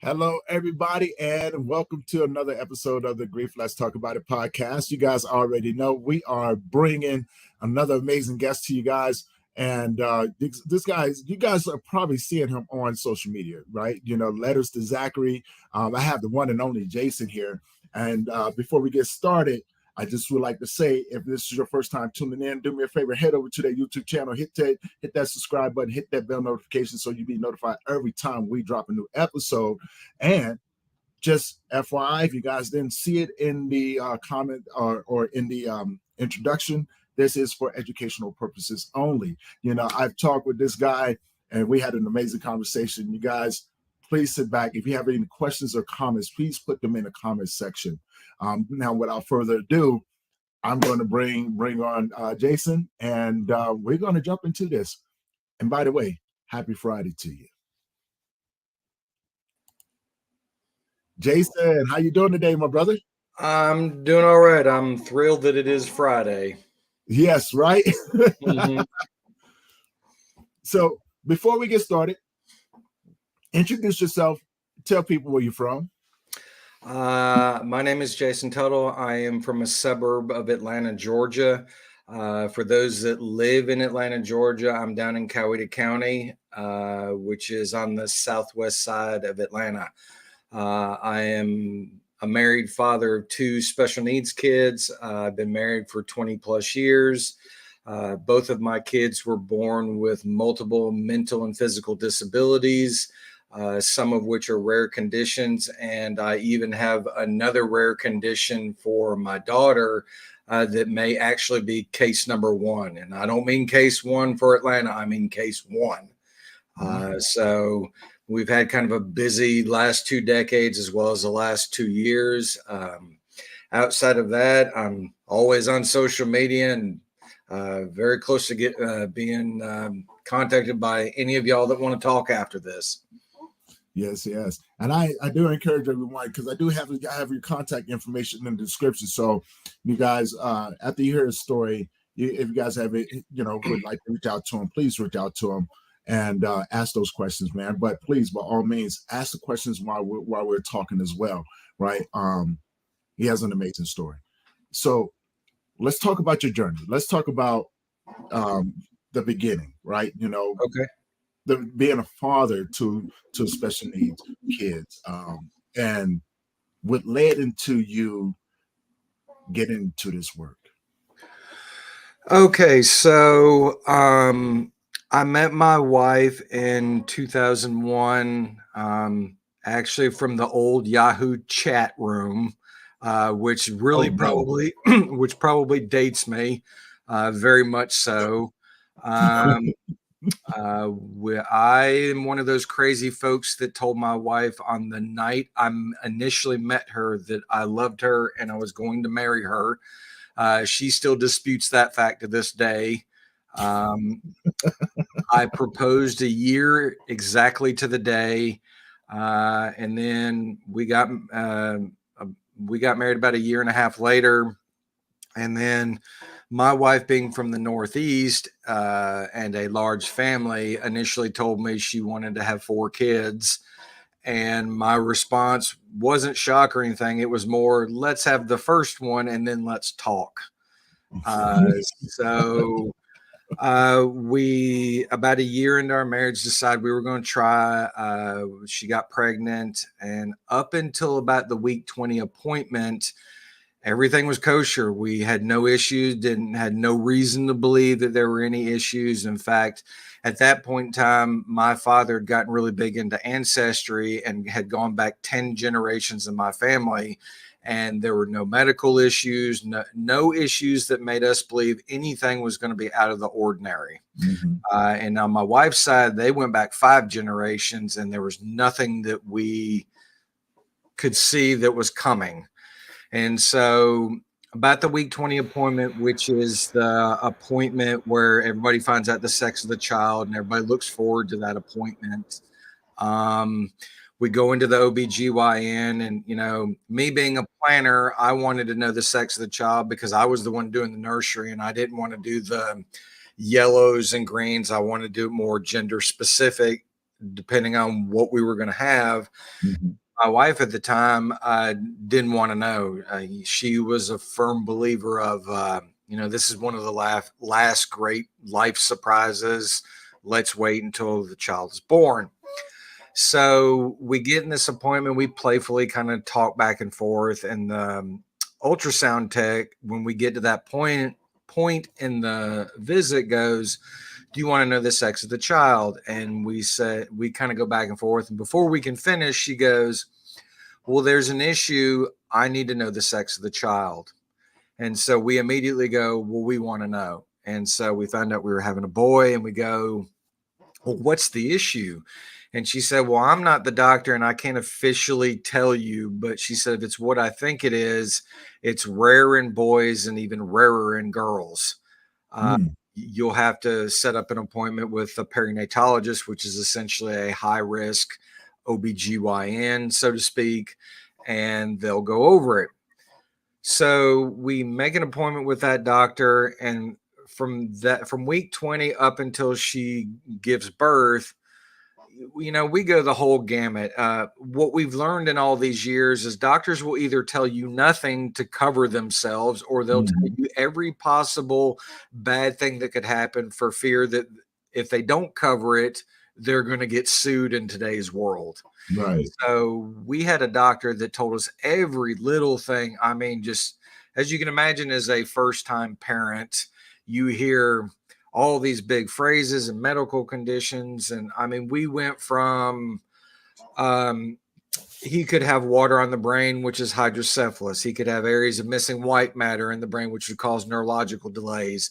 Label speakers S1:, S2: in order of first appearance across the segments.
S1: Hello, everybody, and welcome to another episode of the Grief Let's Talk About It podcast. You guys already know we are bringing another amazing guest to you guys. And this guy, you guys are probably seeing him on social media, right? You know, letters to Zachary. I have the one and only Jason here. And before we get started, I just would like to say, if this is your first time tuning in, do me a favor, head over to that YouTube channel, hit that subscribe button, hit that bell notification so you'll be notified every time we drop a new episode. And just FYI, if you guys didn't see it in the comment or in the introduction, this is for educational purposes only. You know, I've talked with this guy and we had an amazing conversation. You guys, please sit back. If you have any questions or comments, please put them in the comment section. Now, without further ado, I'm going to bring on Jason, and we're going to jump into this. And by the way, happy Friday to you. Jason, how you doing today, my brother?
S2: I'm doing all right. I'm thrilled that it is Friday.
S1: Yes, right? Mm-hmm. So before we get started, introduce yourself. Tell people where you're from.
S2: My name is Jason Tuttle. I am from a suburb of Atlanta, Georgia. For those that live in Atlanta, Georgia, I'm down in Coweta County, which is on the southwest side of Atlanta. I am a married father of two special needs kids. I've been married for 20 plus years. Both of my kids were born with multiple mental and physical disabilities. Some of which are rare conditions. And I even have another rare condition for my daughter that may actually be case number one. And I don't mean case one for Atlanta, I mean case one. So we've had kind of a busy last 2 decades as well as the last 2 years. Outside of that, I'm always on social media and very close to being contacted by any of y'all that want to talk after this.
S1: Yes. And I do encourage everyone, because I have your contact information in the description. So you guys, after you hear his story, if you guys have it, would like to reach out to him, please reach out to him and ask those questions, man. But please, by all means, ask the questions while we're talking as well, right? He has an amazing story. So let's talk about your journey. Let's talk about the beginning, right?
S2: Okay.
S1: Being a father to special needs kids, and what led into you getting into this work.
S2: Okay, so I met my wife in 2001, actually from the old Yahoo chat room, which really probably dates me very much so. I am one of those crazy folks that told my wife on the night I initially met her that I loved her and I was going to marry her. She still disputes that fact to this day. I proposed a year exactly to the day, and then we got married about a year and a half later. And then my wife, being from the Northeast and a large family, initially told me she wanted to have 4 kids. And my response wasn't shock or anything. It was more, let's have the first one and then let's talk. So we, about a year into our marriage, decided we were going to try. She got pregnant, and up until about the week 20 appointment, everything was kosher. We had no issues, had no reason to believe that there were any issues. In fact, at that point in time, my father had gotten really big into ancestry and had gone back 10 generations in my family. And there were no medical issues, no issues that made us believe anything was going to be out of the ordinary. Mm-hmm. And on my wife's side, they went back 5 generations, and there was nothing that we could see that was coming. And so about the week 20 appointment, which is the appointment where everybody finds out the sex of the child and everybody looks forward to that appointment, we go into the OBGYN, and, me being a planner, I wanted to know the sex of the child because I was the one doing the nursery, and I didn't want to do the yellows and greens. I wanted to do it more gender specific depending on what we were going to have.
S1: Mhm.
S2: My wife at the time didn't want to know. She was a firm believer of, this is one of the last great life surprises. Let's wait until the child is born. So we get in this appointment. We playfully kind of talk back and forth, and the ultrasound tech, when we get to that point in the visit, goes, "Do you want to know the sex of the child?" And we said, we kind of go back and forth, and before we can finish, she goes, "Well, there's an issue. I need to know the sex of the child." And so we immediately go, "Well, we want to know." And so we found out we were having a boy, and we go, "Well, what's the issue?" And she said, "Well, I'm not the doctor and I can't officially tell you, but she said, if it's what I think it is, it's rare in boys and even rarer in girls. Uh,
S1: Mm.
S2: you'll have to set up an appointment with a perinatologist, which is essentially a high risk OBGYN, so to speak, and they'll go over it." So we make an appointment with that doctor, and from week 20 up until she gives birth, we go the whole gamut. What we've learned in all these years is doctors will either tell you nothing to cover themselves, or they'll tell
S1: Mhm.
S2: you every possible bad thing that could happen for fear that if they don't cover it, they're going to get sued in today's world.
S1: Right.
S2: So we had a doctor that told us every little thing. I mean, just as you can imagine, as a first time parent, you hear all these big phrases and medical conditions. And I mean, we went from um, he could have water on the brain, which is hydrocephalus. He could have areas of missing white matter in the brain, which would cause neurological delays.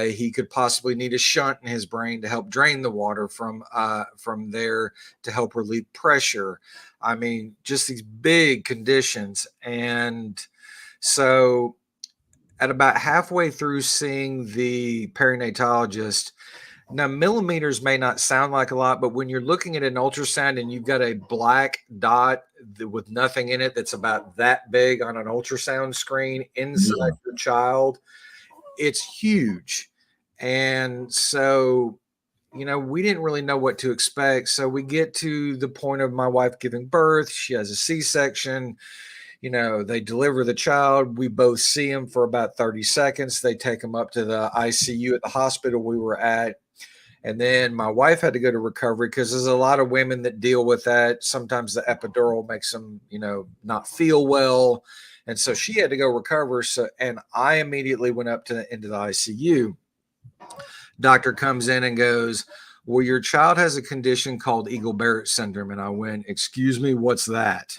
S2: He could possibly need a shunt in his brain to help drain the water from there to help relieve pressure. I mean, just these big conditions. And so, at about halfway through seeing the perinatologist, now, millimeters may not sound like a lot, but when you're looking at an ultrasound and you've got a black dot with nothing in it that's about that big on an ultrasound screen inside
S1: Yeah.
S2: your child, it's huge. And so, we didn't really know what to expect. So we get to the point of my wife giving birth. She has a C-section. They deliver the child. We both see him for about 30 seconds. They take him up to the ICU at the hospital we were at. And then my wife had to go to recovery because there's a lot of women that deal with that. Sometimes the epidural makes them, not feel well. And so she had to go recover. So, and I immediately went up into the ICU. Doctor comes in and goes, "Well, your child has a condition called Eagle-Barrett syndrome." And I went, "Excuse me, what's that?"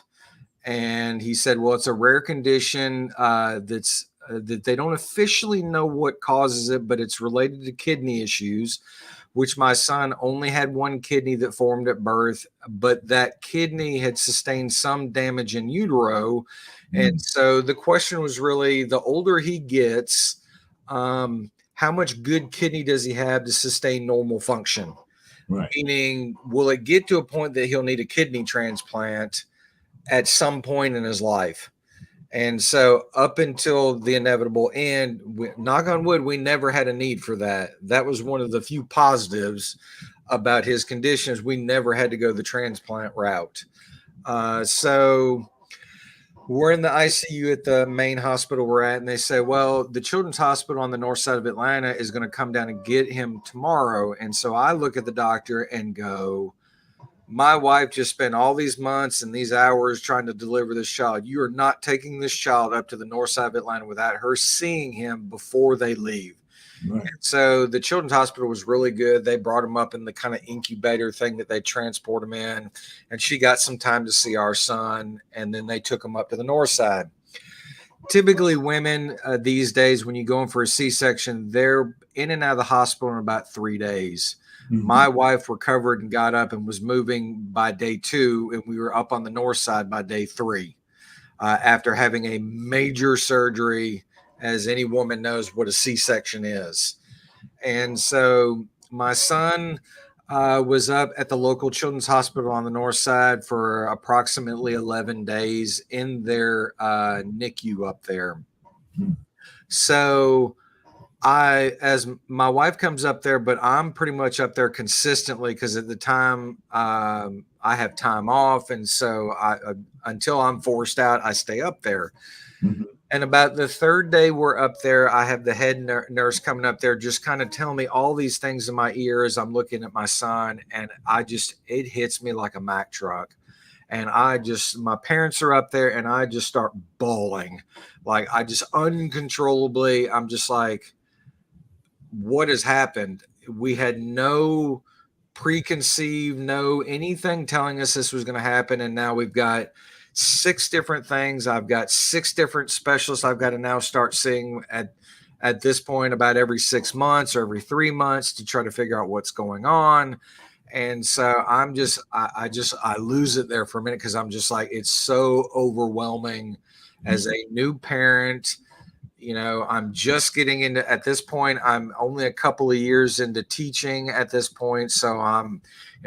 S2: And he said, "Well, it's a rare condition that they don't officially know what causes it, but it's related to kidney issues, which my son only had one kidney that formed at birth, but that kidney had sustained some damage in utero." And
S1: Mm.
S2: so the question was really, the older he gets, how much good kidney does he have to sustain normal function?
S1: Right.
S2: Meaning, will it get to a point that he'll need a kidney transplant at some point in his life? And so, up until the inevitable end, knock on wood, we never had a need for that. That was one of the few positives about his conditions. We never had to go the transplant route. So, we're in the ICU at the main hospital we're at, and they say, "Well, the Children's Hospital on the north side of Atlanta is going to come down and get him tomorrow." And so I look at the doctor and go, "My wife just spent all these months and these hours trying to deliver this child. You are not taking this child up to the north side of Atlanta without her seeing him before they leave."
S1: Right.
S2: So the Children's Hospital was really good. They brought him up in the kind of incubator thing that they transport him in, and she got some time to see our son, and then they took him up to the north side. Typically, women these days, when you go in for a C-section, they're in and out of the hospital in about 3 days. My
S1: Mhm.
S2: wife recovered and got up and was moving by day 2, and we were up on the north side by day 3 after having a major surgery, as any woman knows what a C-section is. And so my son was up at the local children's hospital on the north side for approximately 11 days in their NICU up there.
S1: Mm.
S2: So as my wife comes up there, but I'm pretty much up there consistently because at the time I have time off, and so until I'm forced out, I stay up there.
S1: Mhm.
S2: And about the third day we're up there, I have the head nurse coming up there, just kind of telling me all these things in my ear as I'm looking at my son, and it hits me like a Mack truck. And my parents are up there, and I just start bawling, like I just uncontrollably. I'm just like, what has happened? We had no preconceived, no anything telling us this was going to happen. And now we've got 6 different things. I've got 6 different specialists I've got to now start seeing at this point about every 6 months or every 3 months to try to figure out what's going on. And so I lose it there for a minute because I'm just like, it's so overwhelming as a new parent. I'm just getting into, at this point, I'm only a couple of years into teaching at this point. So I'm,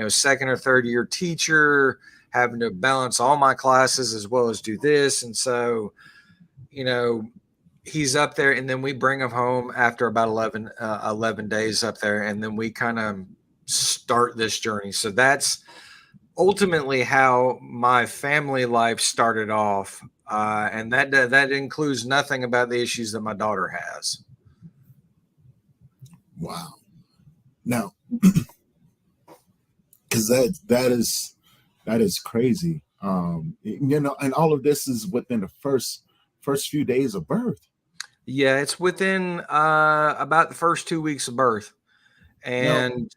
S2: second or third year teacher, having to balance all my classes as well as do this. And so, he's up there, and then we bring him home after about 11 days up there. And then we kind of start this journey. So that's ultimately how my family life started off. And that includes nothing about the issues that my daughter has.
S1: Wow. Now, because that is crazy. And all of this is within the first few days of birth.
S2: Yeah, it's within about the first 2 weeks of birth. And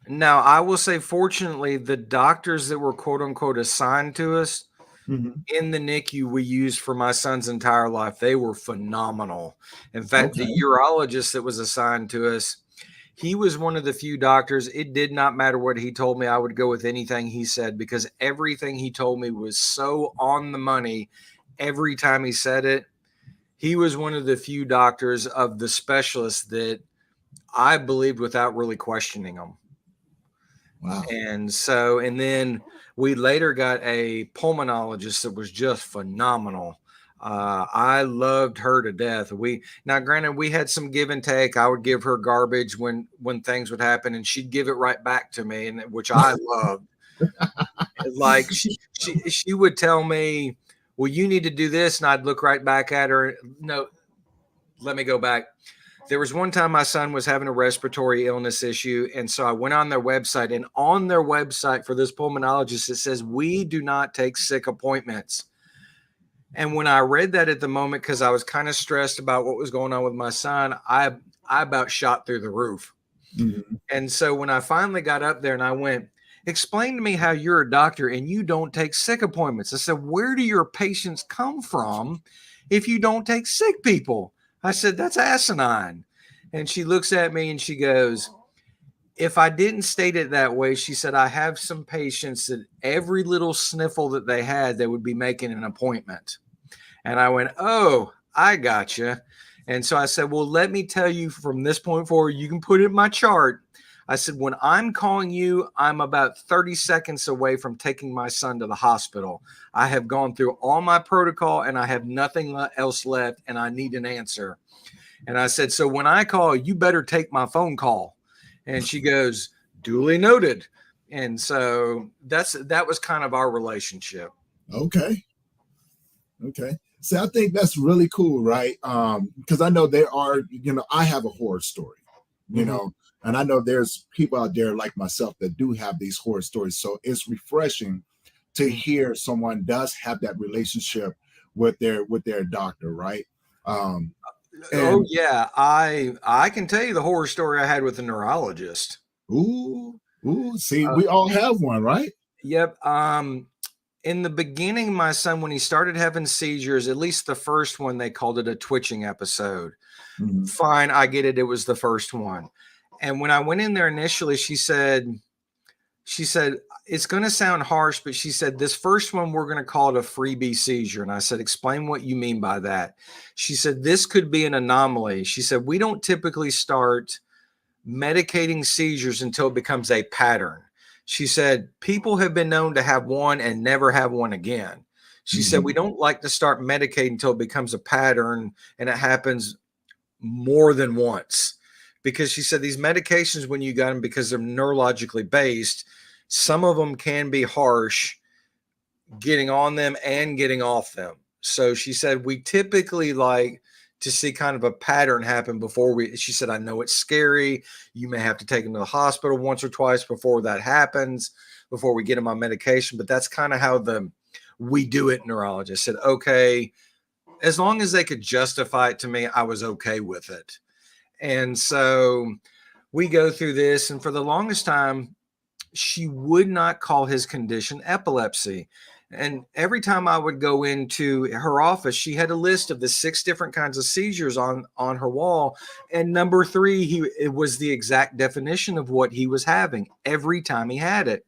S2: now I will say, fortunately, the doctors that were quote unquote assigned to us in the NICU we used for my son's entire life, they were phenomenal. In fact, the urologist that was assigned to us, he was one of the few doctors. It did not matter what he told me. I would go with anything he said because everything he told me was so on the money every time he said it. He was one of the few doctors of the specialists that I believed without really questioning them.
S1: Wow.
S2: And then we later got a pulmonologist that was just phenomenal. I loved her to death. Granted, we had some give and take. I would give her garbage when things would happen, and she'd give it right back to me, and which I loved. Like she would tell me, well, you need to do this. And I'd look right back at her. No, let me go back. There was one time my son was having a respiratory illness issue. And so I went on their website, and on their website for this pulmonologist, it says, we do not take sick appointments. And when I read that at the moment, because I was kind of stressed about what was going on with my son, I about shot through the roof. Mm-hmm. And so when I finally got up there and I went, explain to me how you're a doctor and you don't take sick appointments. I said, where do your patients come from if you don't take sick people? I said, that's asinine. And she looks at me and she goes, if I didn't state it that way, she said, I have some patients that every little sniffle that they had, they would be making an appointment. And I went, oh, I gotcha. And so I said, well, let me tell you from this point forward, you can put it in my chart. I said, when I'm calling you, I'm about 30 seconds away from taking my son to the hospital. I have gone through all my protocol and I have nothing else left and I need an answer. And I said, so when I call, you better take my phone call. And she goes, duly noted. And so that was kind of our relationship.
S1: Okay. So I think that's really cool, right? Because I know there are, I have a horror story, you know, and I know there's people out there like myself that do have these horror stories. So it's refreshing to hear someone does have that relationship with their doctor, right?
S2: Oh yeah, I can tell you the horror story I had with a neurologist.
S1: Ooh, see, we all have one, right?
S2: Yep. In the beginning, my son, when he started having seizures, at least the first one, they called it a twitching episode. Mm-hmm. Fine, I get it. It was the first one. And when I went in there initially, she said, it's going to sound harsh, but she said, this first one, we're going to call it a freebie seizure. And I said, explain what you mean by that. She said, this could be an anomaly. She said, we don't typically start medicating seizures until it becomes a pattern. She said, people have been known to have one and never have one again. She said, we don't like to start medicating until it becomes a pattern and it happens more than once, because she said these medications, when you got them, because they're neurologically based, some of them can be harsh getting on them and getting off them. So she said we typically like to see kind of a pattern happen before she said, I know it's scary. You may have to take them to the hospital once or twice before that happens, before we get them on medication. But that's kind of how we do it, neurologist said, okay, as long as they could justify it to me, I was okay with it. And so we go through this, and for the longest time, she would not call his condition epilepsy. And every time I would go into her office, she had a list of the 6 different kinds of seizures on her wall. And number 3, it was the exact definition of what he was having every time he had it.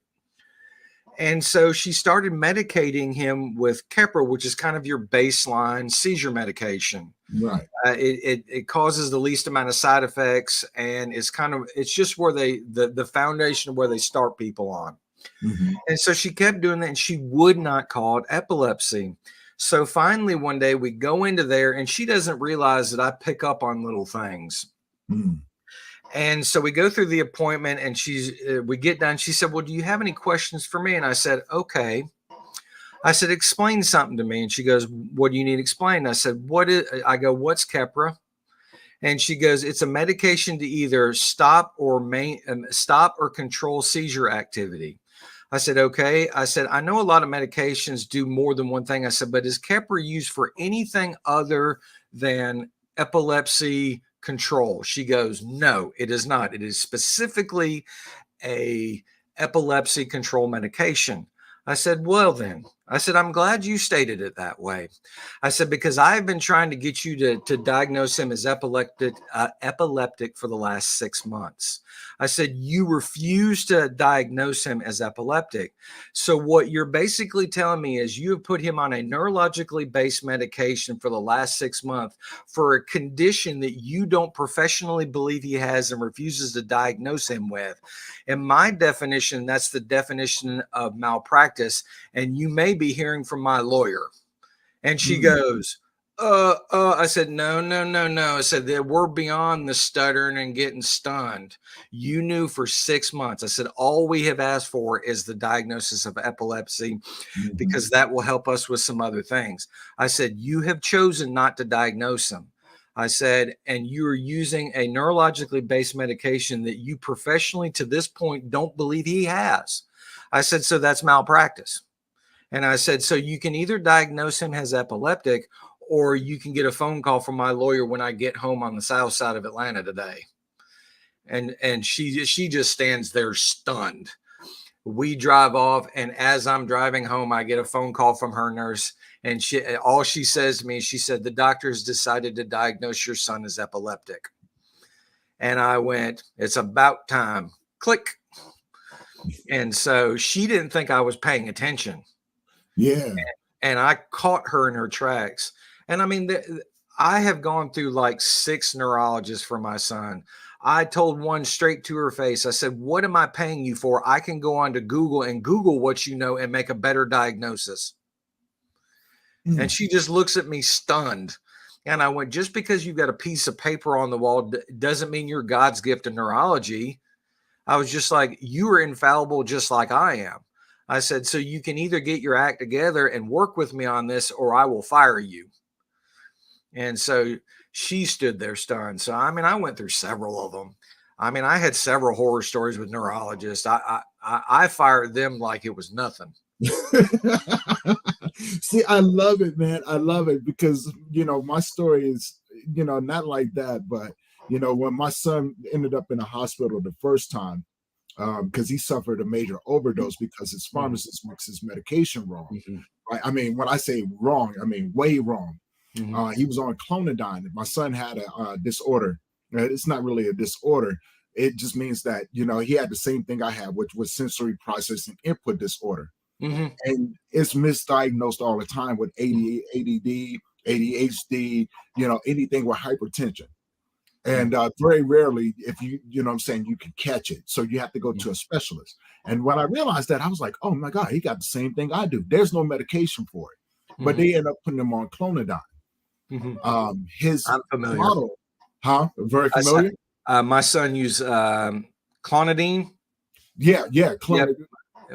S2: And so she started medicating him with Keppra, which is kind of your baseline seizure medication.
S1: Right.
S2: It causes the least amount of side effects, and it's just where the foundation of where they start people on. Mm-hmm. And so she kept doing that, and she would not call it epilepsy. So finally, one day we go into there, and she doesn't realize that I pick up on little things. Mm. And so we go through the appointment, and we get done. She said, well, do you have any questions for me? And I said, okay. I said, explain something to me. And she goes, what do you need explained? I said, what's Keppra? And she goes, it's a medication to either stop or control seizure activity. I said, okay. I said, I know a lot of medications do more than one thing. I said, but is Keppra used for anything other than epilepsy control? She goes, no, it is not. It is specifically a epilepsy control medication. I said, well, then, I said, I'm glad you stated it that way. I said, because I've been trying to get you to diagnose him as epileptic for the last 6 months. I said, you refuse to diagnose him as epileptic. So what you're basically telling me is you have put him on a neurologically based medication for the last 6 months for a condition that you don't professionally believe he has and refuses to diagnose him with. In my definition, that's the definition of malpractice. And you may be hearing from my lawyer. And she goes, I said, no. I said that we're beyond the stuttering and getting stunned. You knew for 6 months. I said, all we have asked for is the diagnosis of epilepsy, because that will help us with some other things. I said, you have chosen not to diagnose him. I said, and you're using a neurologically based medication that you professionally to this point don't believe he has. I said, so that's malpractice. And I said, so you can either diagnose him as epileptic, or you can get a phone call from my lawyer when I get home on the south side of Atlanta today. And she just stands there stunned. We drive off, and as I'm driving home, I get a phone call from her nurse, and all she says to me, she said, the doctor's decided to diagnose your son as epileptic. And I went, it's about time. Click. And so she didn't think I was paying attention.
S1: Yeah.
S2: And I caught her in her tracks. And I mean, I have gone through like 6 neurologists for my son. I told one straight to her face, I said, what am I paying you for? I can go on to Google and Google what you know and make a better diagnosis. And she just looks at me stunned. And I went, just because you've got a piece of paper on the wall doesn't mean you're God's gift of neurology. I was just like, you are infallible just like I am. I said, so you can either get your act together and work with me on this, or I will fire you. And so she stood there stunned. So, I mean, I went through several of them. I mean, I had several horror stories with neurologists. I fired them like it was nothing.
S1: See, I love it, man. I love it because, my story is, not like that. But, when my son ended up in a hospital the first time, because he suffered a major overdose because his pharmacist mixed his medication wrong. Mm-hmm. Right? I mean, when I say wrong, I mean way wrong. Mm-hmm. He was on clonidine. My son had a disorder. It's not really a disorder. It just means that, he had the same thing I had, which was sensory processing input disorder. Mm-hmm. And it's misdiagnosed all the time with ADD, ADHD, anything with hypertension. And very rarely, if you can catch it. So you have to go to a specialist. And when I realized that, I was like, oh my God, he got the same thing I do. There's no medication for it. But they end up putting him on clonidine. His model, Huh? Very
S2: I said,
S1: familiar?
S2: my son used clonidine.
S1: Yeah,
S2: Yep,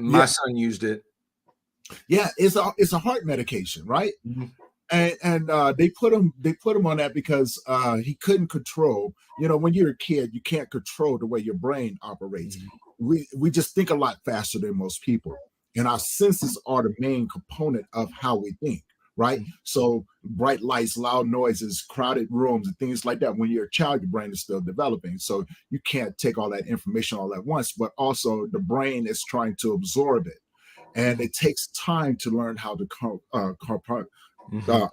S2: my
S1: yeah,
S2: son used it.
S1: yeah. It's a heart medication, right?
S2: Mhm,
S1: And they put him on that because he couldn't control. When you're a kid, you can't control the way your brain operates.
S2: mhm,
S1: We just think a lot faster than most people, and our senses are the main component of how we think. Right.
S2: mhm,
S1: So bright lights, loud noises, crowded rooms, and things like that. When you're a child, your brain is still developing, so you can't take all that information all at once. But also, the brain is trying to absorb it, and
S2: mhm,
S1: it takes time to learn how to
S2: mhm.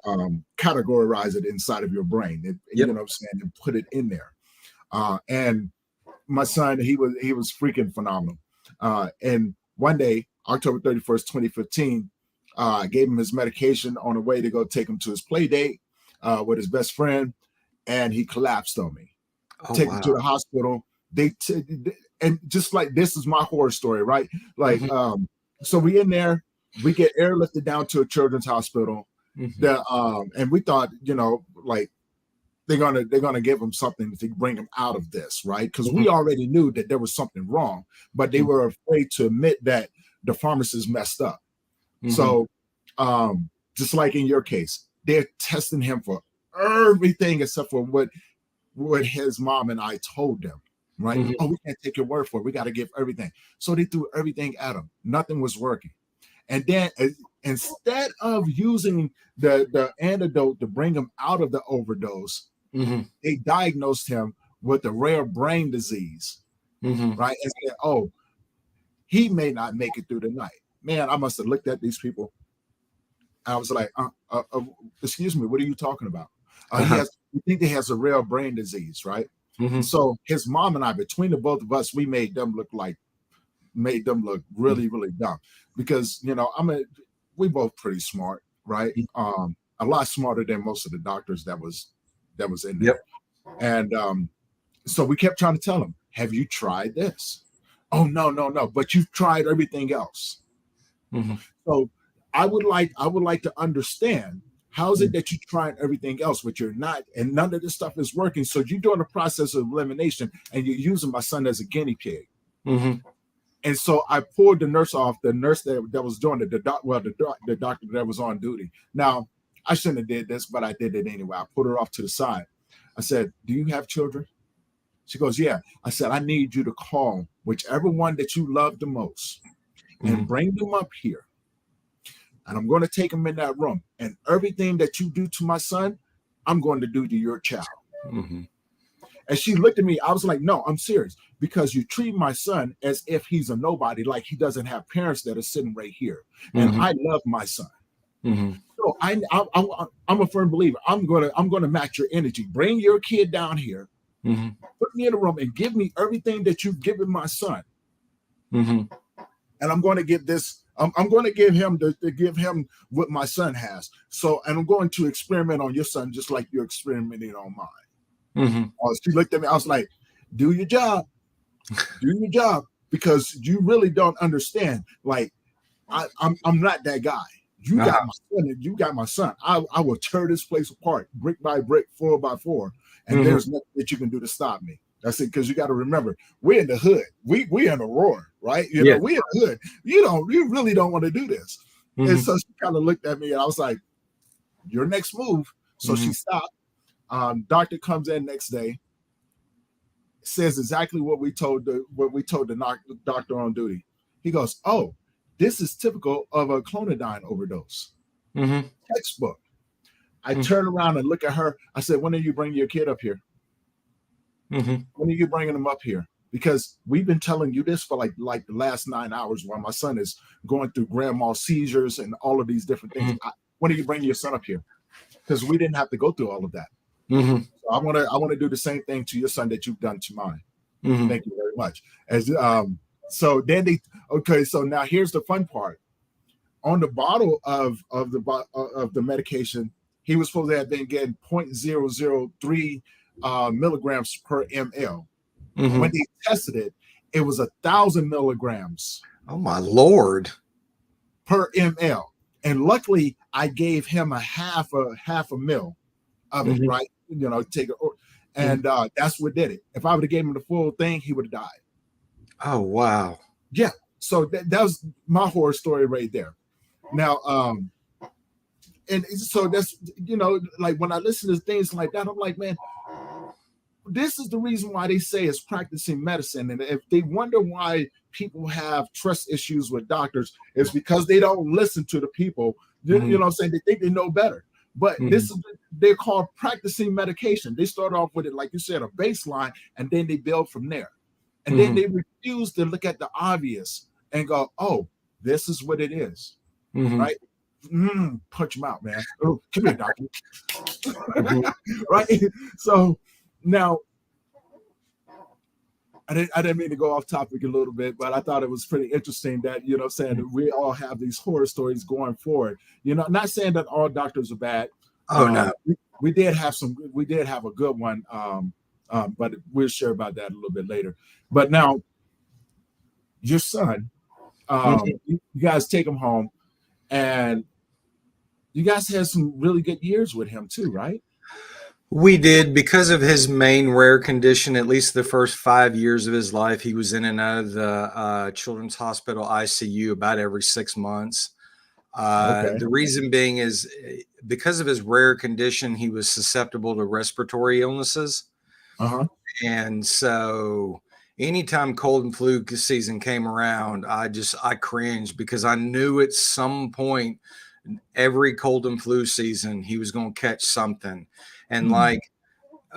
S1: categorize it inside of your brain, and
S2: Yep.
S1: what I'm saying, and put it in there. And my son, he was freaking phenomenal. And one day, October 31st, 2015, I gave him his medication on the way to go take him to his play date with his best friend, and he collapsed on me.
S2: Oh,
S1: Take him
S2: wow.
S1: to the hospital. And just like, this is my horror story, right? Like,
S2: Mhm,
S1: so we in there, we get airlifted down to a children's hospital.
S2: mhm,
S1: And we thought, like, they're gonna give him something to bring him out of this, right? Because
S2: mhm,
S1: we already knew that there was something wrong, but they
S2: mhm,
S1: were afraid to admit that the pharmacist messed up.
S2: mhm,
S1: So, just like in your case, they're testing him for everything except for what his mom and I told them, right?
S2: mhm,
S1: Oh, we can't take your word for it. We got to give everything. So they threw everything at him. Nothing was working. And then, instead of using the antidote to bring him out of the overdose,
S2: mhm,
S1: they diagnosed him with a rare brain disease,
S2: mhm.
S1: right? And said, oh, he may not make it through the night. Man, I must have looked at these people. I was like, excuse me, what are you talking about?
S2: Uh-huh.
S1: We think he has a rare brain disease, right?
S2: Mhm,
S1: So his mom and I, between the both of us, we made them look
S2: mhm,
S1: really, really dumb, because we both pretty smart, right?
S2: mhm.
S1: A lot smarter than most of the doctors that was in there.
S2: Yep.
S1: And so we kept trying to tell him, have you tried this? Oh, no, no, no, but you've tried everything else.
S2: Mhm,
S1: So I would like to understand, how is it
S2: mhm,
S1: that you're trying everything else, but you're not, and none of this stuff is working? So you're doing a process of elimination, and you're using my son as a guinea pig.
S2: mhm,
S1: And so I pulled the nurse off, the nurse that was doing it, the doctor that was on duty. Now, I shouldn't have did this, but I did it anyway. I put her off to the side. I said, do you have children? She goes, yeah. I said, I need you to call whichever one that you love the most and
S2: mhm,
S1: bring them up here. And I'm going to take them in that room. And everything that you do to my son, I'm going to do to your child.
S2: mhm,
S1: And she looked at me. I was like, no, I'm serious, because you treat my son as if he's a nobody, like he doesn't have parents that are sitting right here. And
S2: mhm,
S1: I love my son.
S2: mhm,
S1: So I'm a firm believer. I'm gonna match your energy. Bring your kid down here,
S2: mhm,
S1: put me in a room, and give me everything that you've given my son.
S2: mhm,
S1: And I'm going to give this. I'm going to give him to give him what my son has. So, and I'm going to experiment on your son just like you're experimenting on mine.
S2: mhm,
S1: She looked at me. I was like, "Do your job, do your job," because you really don't understand. Like, I'm not that guy. You
S2: uh-huh,
S1: got my son, and you got my son. I will tear this place apart, brick by brick, floor by floor, and
S2: mhm,
S1: there's nothing that you can do to stop me. That's it. Because you got to remember, we're in the hood. We in the roar, right?
S2: yeah,
S1: We in the hood. You really don't want to do this. And
S2: mhm,
S1: so she kind of looked at me, and I was like, "Your next move." So she
S2: mhm,
S1: stopped. Doctor comes in next day, says exactly what we told the doctor on duty. He goes, "Oh, this is typical of a clonidine overdose.
S2: mhm,
S1: Textbook." I
S2: mhm,
S1: turned around and look at her. I said, "When are you bringing your kid up here?
S2: mhm,
S1: When are you bringing him up here? Because we've been telling you this for like the last 9 hours, while my son is going through grand mal seizures and all of these different things.
S2: mhm,
S1: When are you bringing your son up here? Because we didn't have to go through all of that.
S2: mhm,
S1: So I want to do the same thing to your son that you've done to mine.
S2: mhm,
S1: Thank you very much." As so then okay. So now here's the fun part. On the bottle of the medication, he was supposed to have been getting 0.003 milligrams per ml. When
S2: mhm.
S1: they tested it, it was 1,000 milligrams
S2: Oh my Lord.
S1: per ml. And luckily, I gave him a half a mil of it,
S2: Mhm,
S1: right? Take it. And that's what did it. If I would have gave him the full thing, he would have died.
S2: Oh, wow.
S1: Yeah. So that was my horror story right there. Now, and so that's, like when I listen to things like that, I'm like, man, this is the reason why they say it's practicing medicine. And if they wonder why people have trust issues with doctors, it's because they don't listen to the people. You know what I'm saying? They think they know better. But this is, they're called practicing medication. They start off with it, like you said, a baseline, and then they build from there. And then they refuse to look at the obvious and go, oh, this is what it is. Right? Punch them out, man. Oh, come here, doctor. Right? So now, I didn't mean to go off topic a little bit, but I thought it was pretty interesting that, we all have these horror stories going forward. Not saying that all doctors are bad.
S2: Oh, no.
S1: We did have a good one, but we'll share about that a little bit later. But now, your son, you guys take him home, and you guys had some really good years with him too, right?
S2: We did, because of his main rare condition. At least the first 5 years of his life, he was in and out of the Children's Hospital ICU about every 6 months. The reason being is because of his rare condition, he was susceptible to respiratory illnesses. And so anytime cold and flu season came around, I cringed, because I knew at some point every cold and flu season he was going to catch something. And like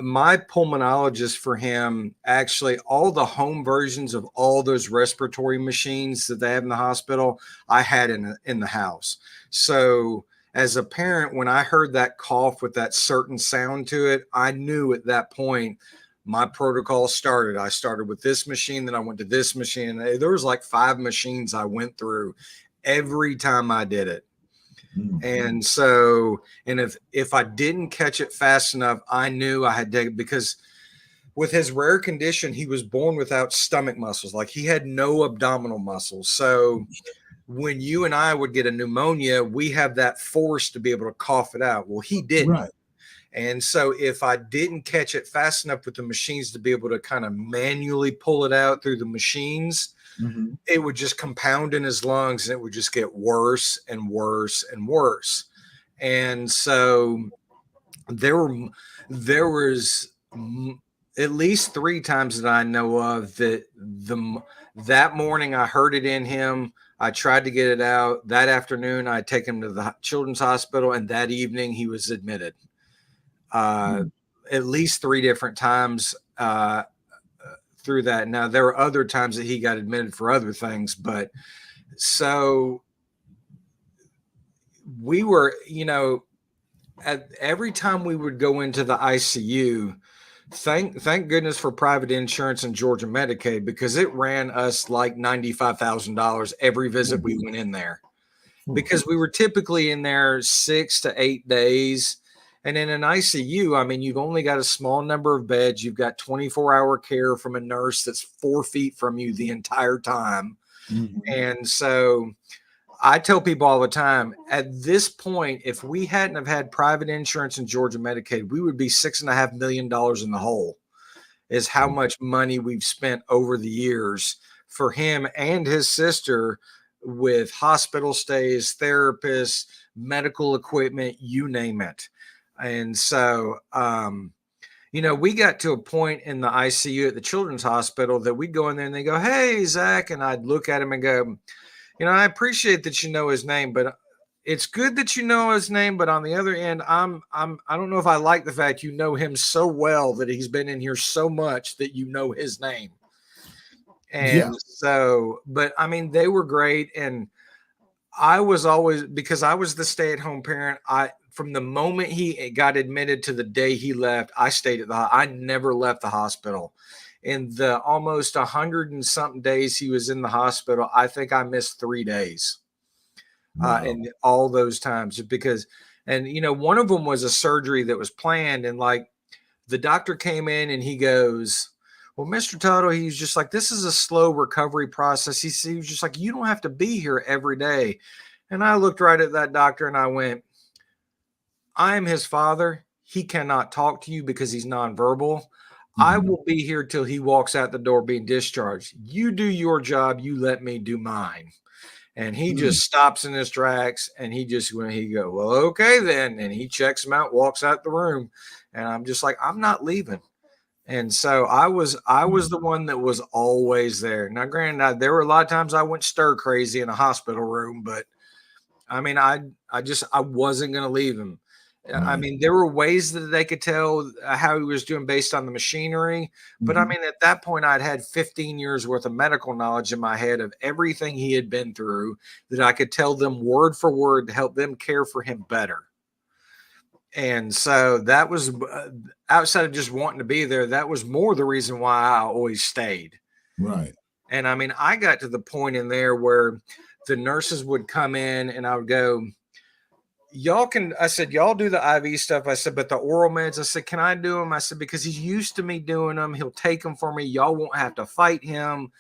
S2: my pulmonologist for him, actually all the home versions of all those respiratory machines that they have in the hospital, I had in the house. So as a parent, when I heard that cough with that certain sound to it, I knew at that point my protocol started. I started with this machine, then I went to this machine. There was like 5 machines I went through every time I did it. And so, and if I didn't catch it fast enough, I knew I had to, because with his rare condition, he was born without stomach muscles. Like, he had no abdominal muscles. So when you and I would get a pneumonia, we have that force to be able to cough it out. Well, he didn't.
S1: Right.
S2: And so if I didn't catch it fast enough with the machines to be able to kind of manually pull it out through the machines, it would just compound in his lungs, and it would just get worse and worse and worse. And so there was at least 3 times that I know of that morning I heard it in him. I tried to get it out. That afternoon, I take him to the Children's Hospital, and that evening he was admitted. At least 3 different times through that. Now, there were other times that he got admitted for other things, but so we were, every time we would go into the ICU, thank goodness for private insurance and Georgia Medicaid, because it ran us like $95,000 every visit we went in there, because we were typically in there 6 to 8 days. And in an ICU, I mean, you've only got a small number of beds. You've got 24-hour care from a nurse that's 4 feet from you the entire time. And so I tell people all the time, at this point, if we hadn't have had private insurance and Georgia Medicaid, we would be $6.5 million in the hole, is how much money we've spent over the years for him and his sister, with hospital stays, therapists, medical equipment, you name it. And so, we got to a point in the ICU at the Children's Hospital that we'd go in there and they go, "Hey, Zach," and I'd look at him and go, "I appreciate that you know his name, but it's good that you know his name. But on the other end, I don't know if I like the fact you know him so well, that he's been in here so much that you know his name." And so, but I mean, they were great. And I was always, because I was the stay-at-home parent, from the moment he got admitted to the day he left, I stayed at I never left the hospital. In the almost 100 and something days he was in the hospital, I think I missed 3 days. And all those times, because, and one of them was a surgery that was planned, and like the doctor came in and he goes, "Well, Mr. Tuttle," he's just like, "this is a slow recovery process." He was just like, "You don't have to be here every day." And I looked right at that doctor and I went, "I am his father. he cannot talk to you because he's nonverbal. I will be here till he walks out the door being discharged. You do your job. You let me do mine. And he just stops in his tracks, and when he go, well, okay then. And he checks him out, walks out the room. And I'm just like, I'm not leaving. And so I was the one that was always there. Now, granted, there were a lot of times I went stir crazy in a hospital room, but I mean, I wasn't going to leave him. I mean, there were ways that they could tell how he was doing based on the machinery. But I mean, at that point, I'd had 15 years worth of medical knowledge in my head of everything he had been through that I could tell them word for word to help them care for him better. And so that was outside of just wanting to be there. That was more the reason why I always stayed.
S1: Right.
S2: And I mean, I got to the point in there where the nurses would come in and I would go, I said, y'all do the IV stuff. I said, but the oral meds, I said, can I do them? I said, because he's used to me doing them. He'll take them for me. Y'all won't have to fight him.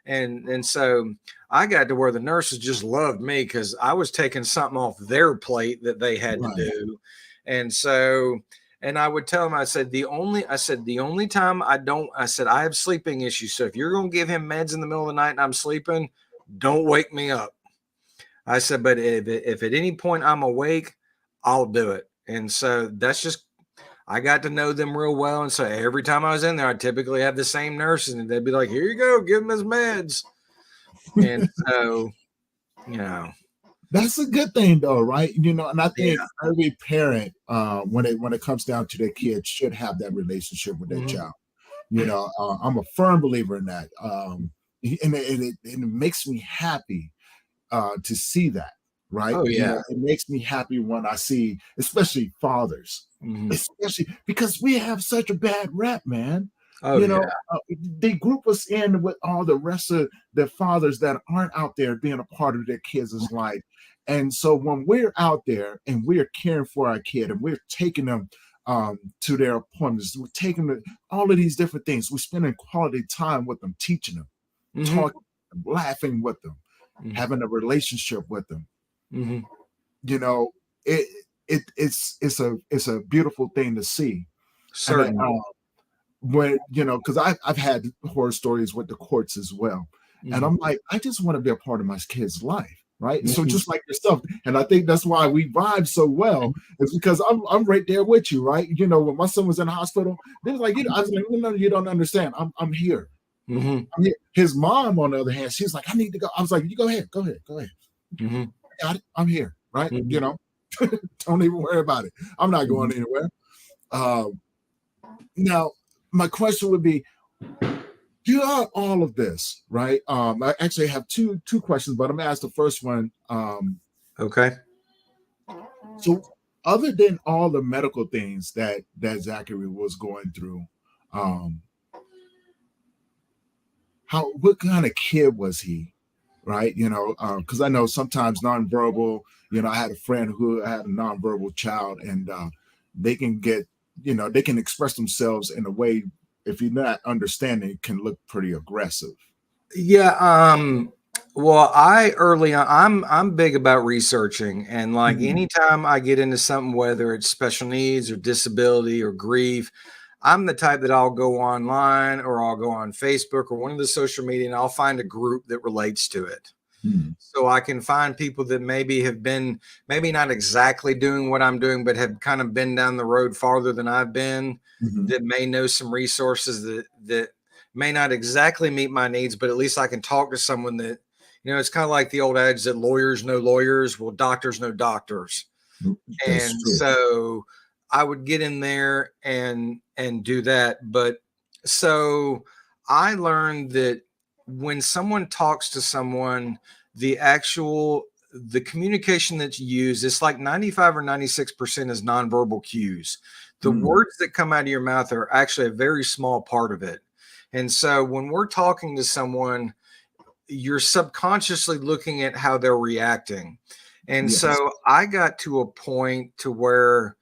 S2: And so I got to where the nurses just loved me because I was taking something off their plate that they had to do. And so, and I would tell them, I said, the only time I said, I have sleeping issues. So if you're going to give him meds in the middle of the night and I'm sleeping, don't wake me up. I said, but if at any point I'm awake, I'll do it. And so I got to know them real well. And so every time I was in there, I typically have the same nurses and they'd be like, here you go, give him his meds. And so,
S1: that's a good thing though, right? And I think every parent, when it comes down to their kids, should have that relationship with their child. I'm a firm believer in that. And it makes me happy to see that, right?
S2: Oh, yeah.
S1: It makes me happy when I see, especially fathers, especially because we have such a bad rep, man. They group us in with all the rest of the fathers that aren't out there being a part of their kids' life. And so when we're out there and we're caring for our kid and we're taking them to their appointments, we're taking them all of these different things, we're spending quality time with them, teaching them, talking, laughing with them, having a relationship with them. It's a beautiful thing to see.
S2: Certainly.
S1: When because I've had horror stories with the courts as well, and I'm like, I just want to be a part of my kid's life, right? So just like yourself, and I think that's why we vibe so well, is because I'm right there with you, right? When my son was in the hospital, they was like, I was like, no, you don't understand. I'm here. I'm here. His mom, on the other hand, she's like, I need to go. I was like, you go ahead. I got it. I'm here, right? Don't even worry about it. I'm not going anywhere. Now, my question would be, throughout all of this, right? I actually have two questions, but I'm gonna ask the first one.
S2: Okay.
S1: So, other than all the medical things that Zachary was going through, what kind of kid was he, right? Because I know sometimes nonverbal. I had a friend who had a nonverbal child, and they can get, they can express themselves in a way, if you're not understanding, it can look pretty aggressive.
S2: Yeah. Well, I'm big about researching, and like anytime I get into something, whether it's special needs or disability or grief, I'm the type that I'll go online or I'll go on Facebook or one of the social media and I'll find a group that relates to it. So I can find people that maybe have been, maybe not exactly doing what I'm doing, but have kind of been down the road farther than I've been, that may know some resources that may not exactly meet my needs, but at least I can talk to someone that, it's kind of like the old adage that lawyers know lawyers. Well, doctors know doctors.
S1: That's
S2: and
S1: true.
S2: So I would get in there and do that. But so I learned that when someone talks to someone, the communication that's used, it's like 95 or 96% is nonverbal cues. The words that come out of your mouth are actually a very small part of it. And so when we're talking to someone, you're subconsciously looking at how they're reacting. And so I got to a point to where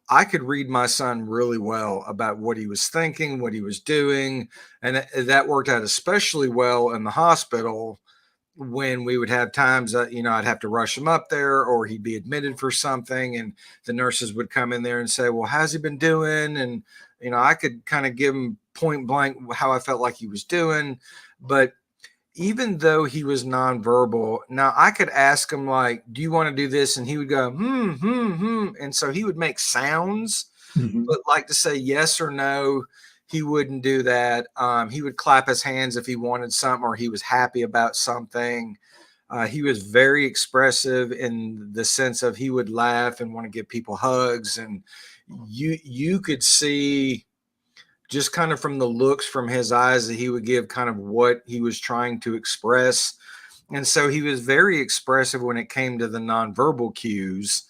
S2: I could read my son really well about what he was thinking, what he was doing. And that worked out especially well in the hospital when we would have times, I'd have to rush him up there, or he'd be admitted for something, and the nurses would come in there and say, well, how's he been doing? And, I could kind of give him point blank how I felt like he was doing. But even though he was nonverbal, now I could ask him, like, do you want to do this? And he would go, And so he would make sounds, but like to say yes or no, he wouldn't do that. He would clap his hands if he wanted something or he was happy about something. He was very expressive in the sense of he would laugh and want to give people hugs. And you could see just kind of from the looks from his eyes that he would give kind of what he was trying to express. And so he was very expressive when it came to the nonverbal cues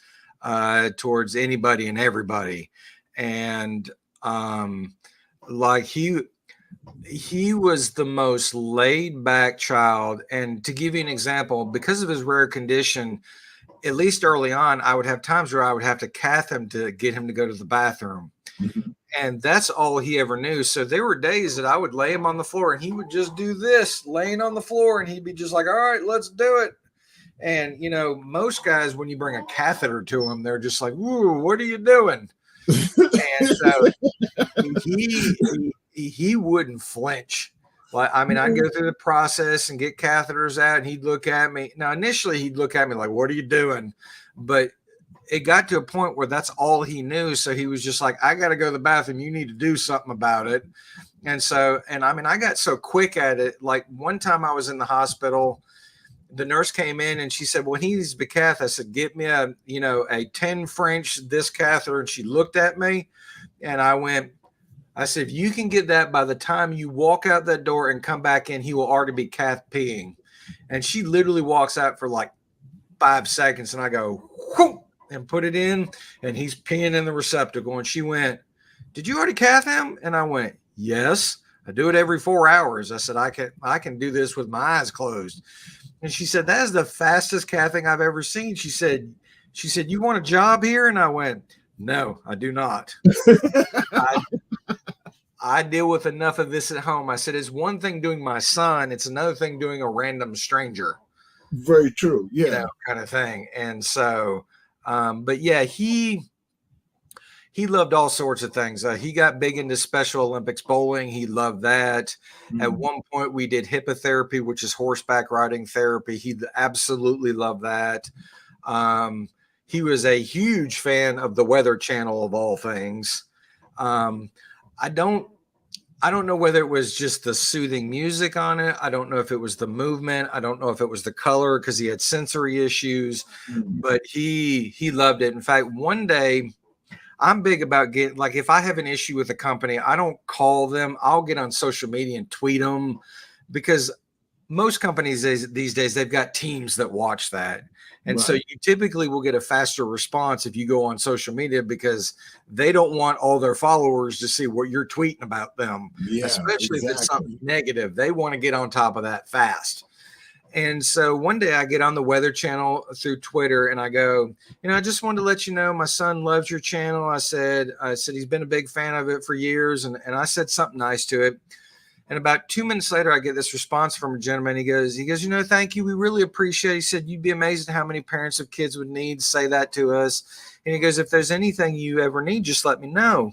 S2: towards anybody and everybody. And like he was the most laid back child. And to give you an example, because of his rare condition, at least early on, I would have times where I would have to cath him to get him to go to the bathroom. And that's all he ever knew. So there were days that I would lay him on the floor and he would just do this, laying on the floor, and he'd be just like, all right, let's do it. And, most guys, when you bring a catheter to them, they're just like, ooh, what are you doing? And so he wouldn't flinch. Like, I'd go through the process and get catheters out, and he'd look at me. Now, initially, he'd look at me like, what are you doing? But it got to a point where that's all he knew. So he was just like, I got to go to the bathroom. You need to do something about it. And so, I got so quick at it. Like one time I was in the hospital, the nurse came in and she said, well, he needs to be cath. I said, get me a 10 French, this catheter. And she looked at me and I said, if you can get that by the time you walk out that door and come back in, he will already be cath peeing. And she literally walks out for like 5 seconds. And I go, whoop, and put it in, and he's peeing in the receptacle. And she went, did you already cath him? And I went, yes, I do it every 4 hours. I said, I can do this with my eyes closed. And she said, that is the fastest cathing I've ever seen. She said, you want a job here? And I went, no, I do not. I deal with enough of this at home. I said, it's one thing doing my son. It's another thing doing a random stranger.
S1: Very true. Yeah.
S2: Kind of thing. And so, but yeah, he loved all sorts of things. He got big into Special Olympics bowling. He loved that. At one point we did hippotherapy, which is horseback riding therapy. He absolutely loved that. He was a huge fan of the Weather Channel of all things. I don't know whether it was just the soothing music on it. I don't know if it was the movement. I don't know if it was the color because he had sensory issues, but he loved it. In fact, one day I'm big about getting, like, if I have an issue with a company, I don't call them. I'll get on social media and tweet them, because most companies these days, they've got teams that watch that. And so you typically will get a faster response if you go on social media, because they don't want all their followers to see what you're tweeting about them, especially if it's something negative. They want to get on top of that fast. And so one day I get on the Weather Channel through Twitter and I go, I just wanted to let you know my son loves your channel. I said he's been a big fan of it for years. And I said something nice to it. And about 2 minutes later, I get this response from a gentleman. He goes, thank you. We really appreciate it. He said, you'd be amazed at how many parents of kids would need to say that to us. And he goes, if there's anything you ever need, just let me know.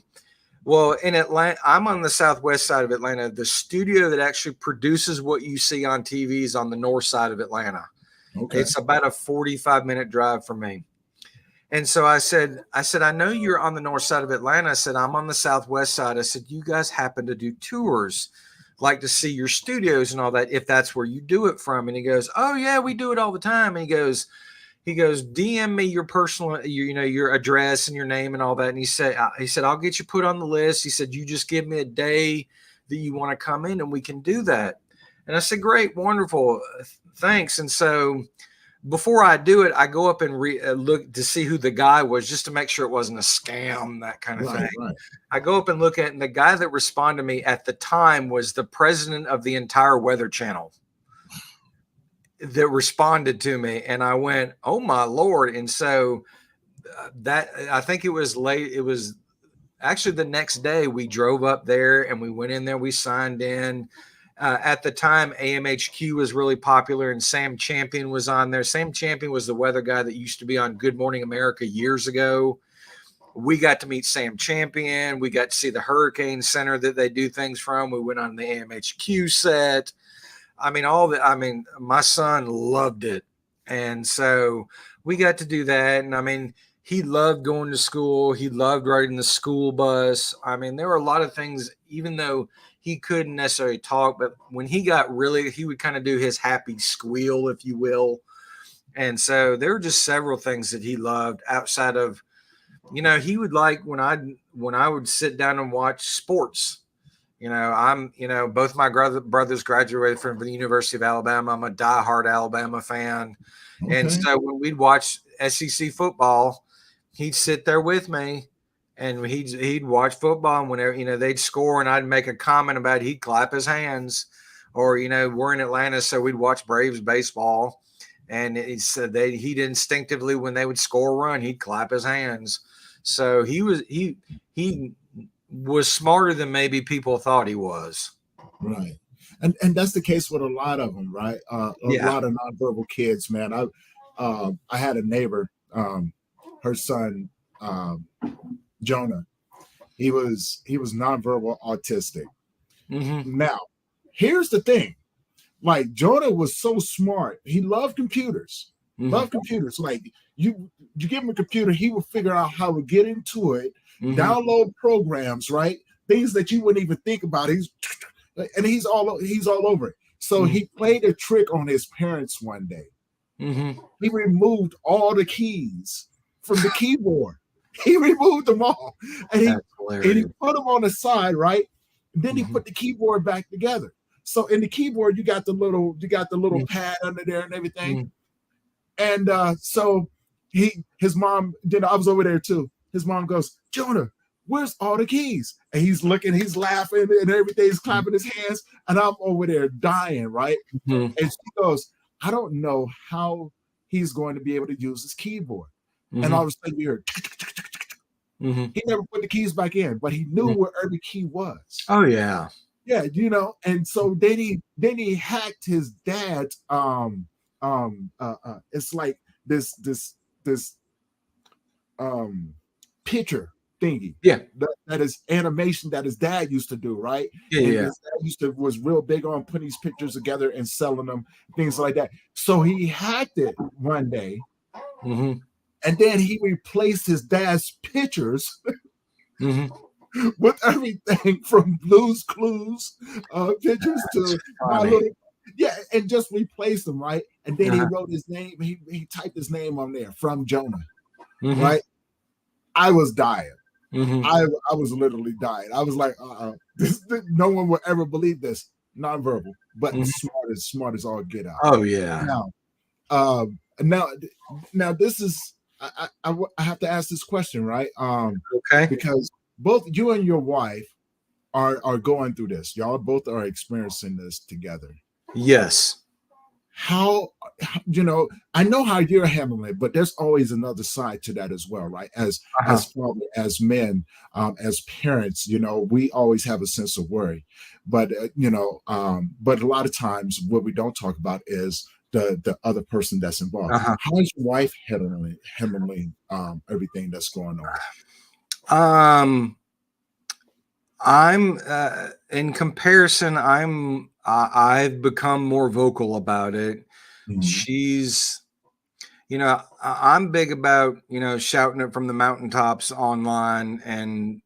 S2: Well, in Atlanta, I'm on the southwest side of Atlanta. The studio that actually produces what you see on TV is on the north side of Atlanta. Okay. It's about a 45-minute drive from me. And so I said, I know you're on the north side of Atlanta. I said, I'm on the southwest side. I said, you guys happen to do tours, like to see your studios and all that, if that's where you do it from. And he goes, oh yeah, we do it all the time. And he goes, DM me your personal, your address and your name and all that. And he said, I'll get you put on the list. He said, you just give me a day that you want to come in and we can do that. And I said, great, wonderful, thanks. And so before I do it, I go up and look to see who the guy was, just to make sure it wasn't a scam, that kind of thing. Right. I go up and look at it, and the guy that responded to me at the time was the president of the entire Weather Channel that responded to me. And I went, oh my Lord. And so I think it was late. It was actually the next day we drove up there and we went in there, we signed in. At the time, AMHQ was really popular, and Sam Champion was on there. Sam Champion was the weather guy that used to be on Good Morning America years ago. We got to meet Sam Champion. We got to see the Hurricane Center that they do things from. We went on the AMHQ set. I mean, my son loved it. And so we got to do that. And I mean, he loved going to school. He loved riding the school bus. I mean, there were a lot of things, even though he couldn't necessarily talk, but when he got really, he would kind of do his happy squeal, if you will. And so there were just several things that he loved outside of, he would like when I would sit down and watch sports. Both my brothers graduated from the University of Alabama. I'm a diehard Alabama fan. Okay. And so when we'd watch SEC football, he'd sit there with me and he'd watch football. And whenever, they'd score and I'd make a comment about it, he'd clap his hands. Or, we're in Atlanta, so we'd watch Braves baseball. And he said he'd instinctively, when they would score a run, he'd clap his hands. So he was smarter than maybe people thought he was.
S1: Right. And that's the case with a lot of them, right? A lot of nonverbal kids, man. I had a neighbor, her son, Jonah. He was nonverbal autistic. Mm-hmm. Now, here's the thing. Like, Jonah was so smart. He loved computers. Mm-hmm. Loved computers. Like, you give him a computer, he will figure out how to get into it, mm-hmm. download programs, right? Things that you wouldn't even think about. He's all over it. So mm-hmm. he played a trick on his parents one day. Mm-hmm. He removed all the keys from the keyboard. He removed them all, and he put them on the side, right? And then mm-hmm. he put the keyboard back together. So in the keyboard, you got the little mm-hmm. pad under there and everything. Mm-hmm. And so his mom, I was over there too. His mom goes, "Jonah, where's all the keys?" And he's looking, he's laughing and everything. He's clapping his hands. And I'm over there dying, right? Mm-hmm. And she goes, "I don't know how he's going to be able to use his keyboard." Mm-hmm. And all of a sudden you heard, mm-hmm. he never put the keys back in, but he knew mm-hmm. where every key was.
S2: Oh, yeah.
S1: Yeah, and so then he hacked his dad's it's like this picture thingy.
S2: Yeah.
S1: That is animation that his dad used to do, right?
S2: Yeah, and
S1: his dad was real big on putting these pictures together and selling them, things like that. So he hacked it one day, mm-hmm. and then he replaced his dad's pictures mm-hmm. with everything from Blue's Clues pictures to my little, and just replaced them, right? And then he wrote his name. He typed his name on there, from Jonah, mm-hmm. right? I was dying. Mm-hmm. I was literally dying. I was like, no one will ever believe this. Nonverbal, but mm-hmm. smart as all get out.
S2: Oh yeah.
S1: Now this is I have to ask this question, right?
S2: Okay.
S1: Because both you and your wife are going through this. Y'all both are experiencing this together.
S2: Yes.
S1: How, I know how you're handling it, but there's always another side to that as well, right? As father, as men, as parents, we always have a sense of worry, but but a lot of times what we don't talk about is the other person that's involved. How is your wife handling everything that's going
S2: on? I'm in comparison, I've become more vocal about it. Mm-hmm. She's, I'm big about, shouting it from the mountaintops online, and,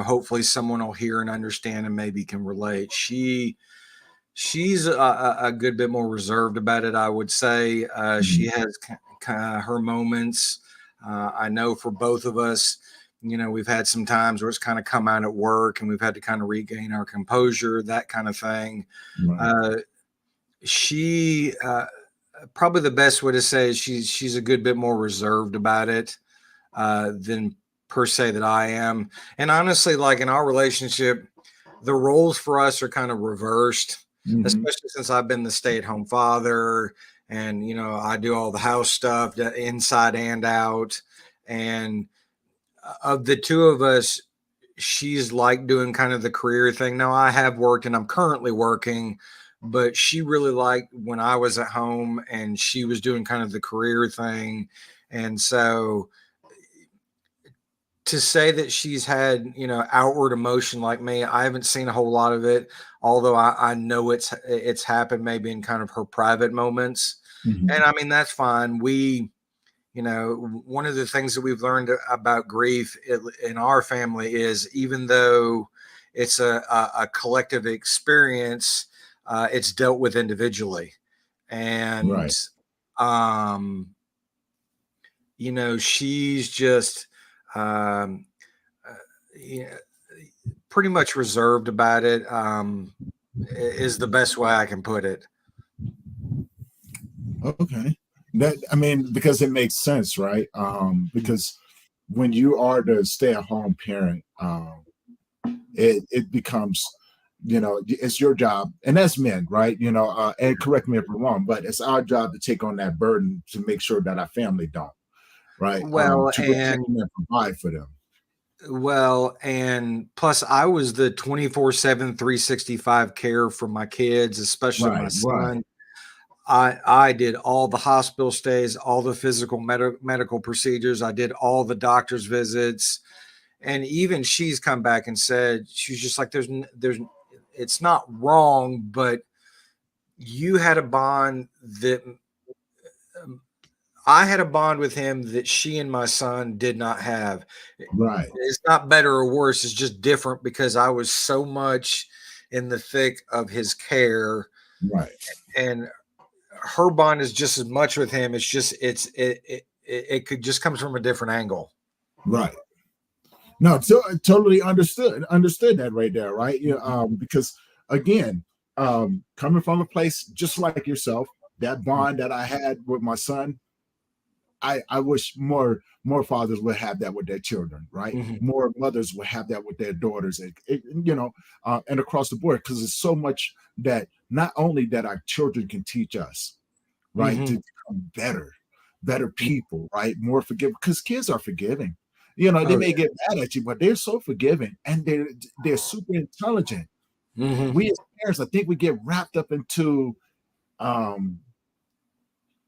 S2: hopefully someone will hear and understand and maybe can relate. She's a good bit more reserved about it, I would say. Mm-hmm. She has kind of her moments. I know for both of us, we've had some times where it's kind of come out at work and we've had to kind of regain our composure, that kind of thing. Right. She, probably the best way to say is she's a good bit more reserved about it than per se that I am. And honestly, like in our relationship, the roles for us are kind of reversed, mm-hmm. especially since I've been the stay-at-home father and, I do all the house stuff inside and out. And of the two of us, she's like doing kind of the career thing. Now I have worked and I'm currently working, but she really liked when I was at home and she was doing kind of the career thing. And so to say that she's had, outward emotion like me, I haven't seen a whole lot of it, although I know it's happened maybe in kind of her private moments.
S1: Mhm.
S2: And I mean, that's fine. One of the things that we've learned about grief in our family is even though it's a collective experience, it's dealt with individually. And,
S1: Right.
S2: um, she's just, um, yeah, pretty much reserved about it, is the best way I can put it.
S1: Okay. Because it makes sense, right? Because when you are the stay-at-home parent, it becomes, it's your job, and that's men, right? And correct me if I'm wrong, but it's our job to take on that burden to make sure that our family don't, right?
S2: Well,
S1: To protect them and provide for them.
S2: And plus I was the 24/7, 365 care for my kids, especially my
S1: Right, right,
S2: son. I did all the hospital stays, all the physical medical procedures. I did all the doctor's visits. And even she's come back and said, she's just like, it's not wrong, but you had a bond that I had a bond with him that she and my son did not have.
S1: right,
S2: It's not better or worse. It's just different because I was so much in the thick of his care,
S1: right,
S2: and her bond is just as much with him. It's just it could just comes from a different angle.
S1: right. No, so totally understood that right there, right? Because again, coming from a place just like yourself, that bond that I had with my son, I wish more fathers would have that with their children, right?
S2: Mhm.
S1: More mothers would have that with their daughters, and across the board, because it's so much that not only that our children can teach us, right, to
S2: Mhm.
S1: become better people, right, more forgiving, because kids are forgiving. They
S2: Oh
S1: may get mad at you, but they're so forgiving, and they're super intelligent.
S2: yeah. Mhm.
S1: We as parents, I think we get wrapped up into um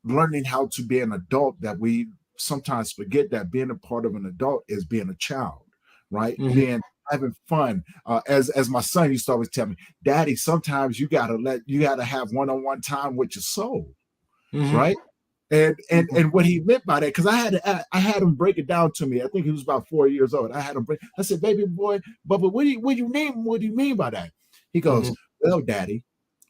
S1: learning how to be an adult, that we sometimes forget that being a part of an adult is being a child, right?
S2: Mhm.
S1: Being having fun. As my son used to always tell me, Daddy, sometimes you gotta have one-on-one time with your soul,
S2: Mhm.
S1: right? And and
S2: Mhm.
S1: and what he meant by that, because I had him break it down to me. I think he was about 4 years old. I had him break. I said, "Baby boy, Bubba, what do you mean by that?" He goes,
S2: Mhm.
S1: "Well, Daddy,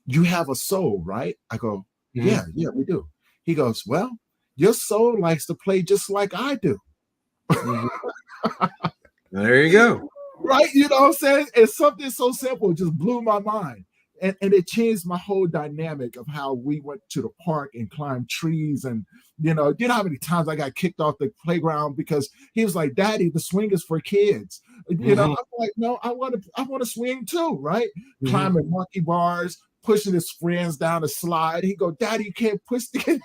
S1: you have a soul, right?" I go, "Yeah,
S2: Mhm.
S1: yeah, we do." He goes, "Well, your soul likes to play just like I do."
S2: Mhm. There you go.
S1: Right? You know what I'm saying? It's something so simple, just blew my mind. And it changed my whole dynamic of how we went to the park and climbed trees. And how many times I got kicked off the playground because he was like, "Daddy, the swing is for kids."
S2: Mhm.
S1: I'm like, "No, I want to swing too," right?
S2: Mhm.
S1: Climbing monkey bars, pushing his friends down a slide. He go, "Daddy, you can't push the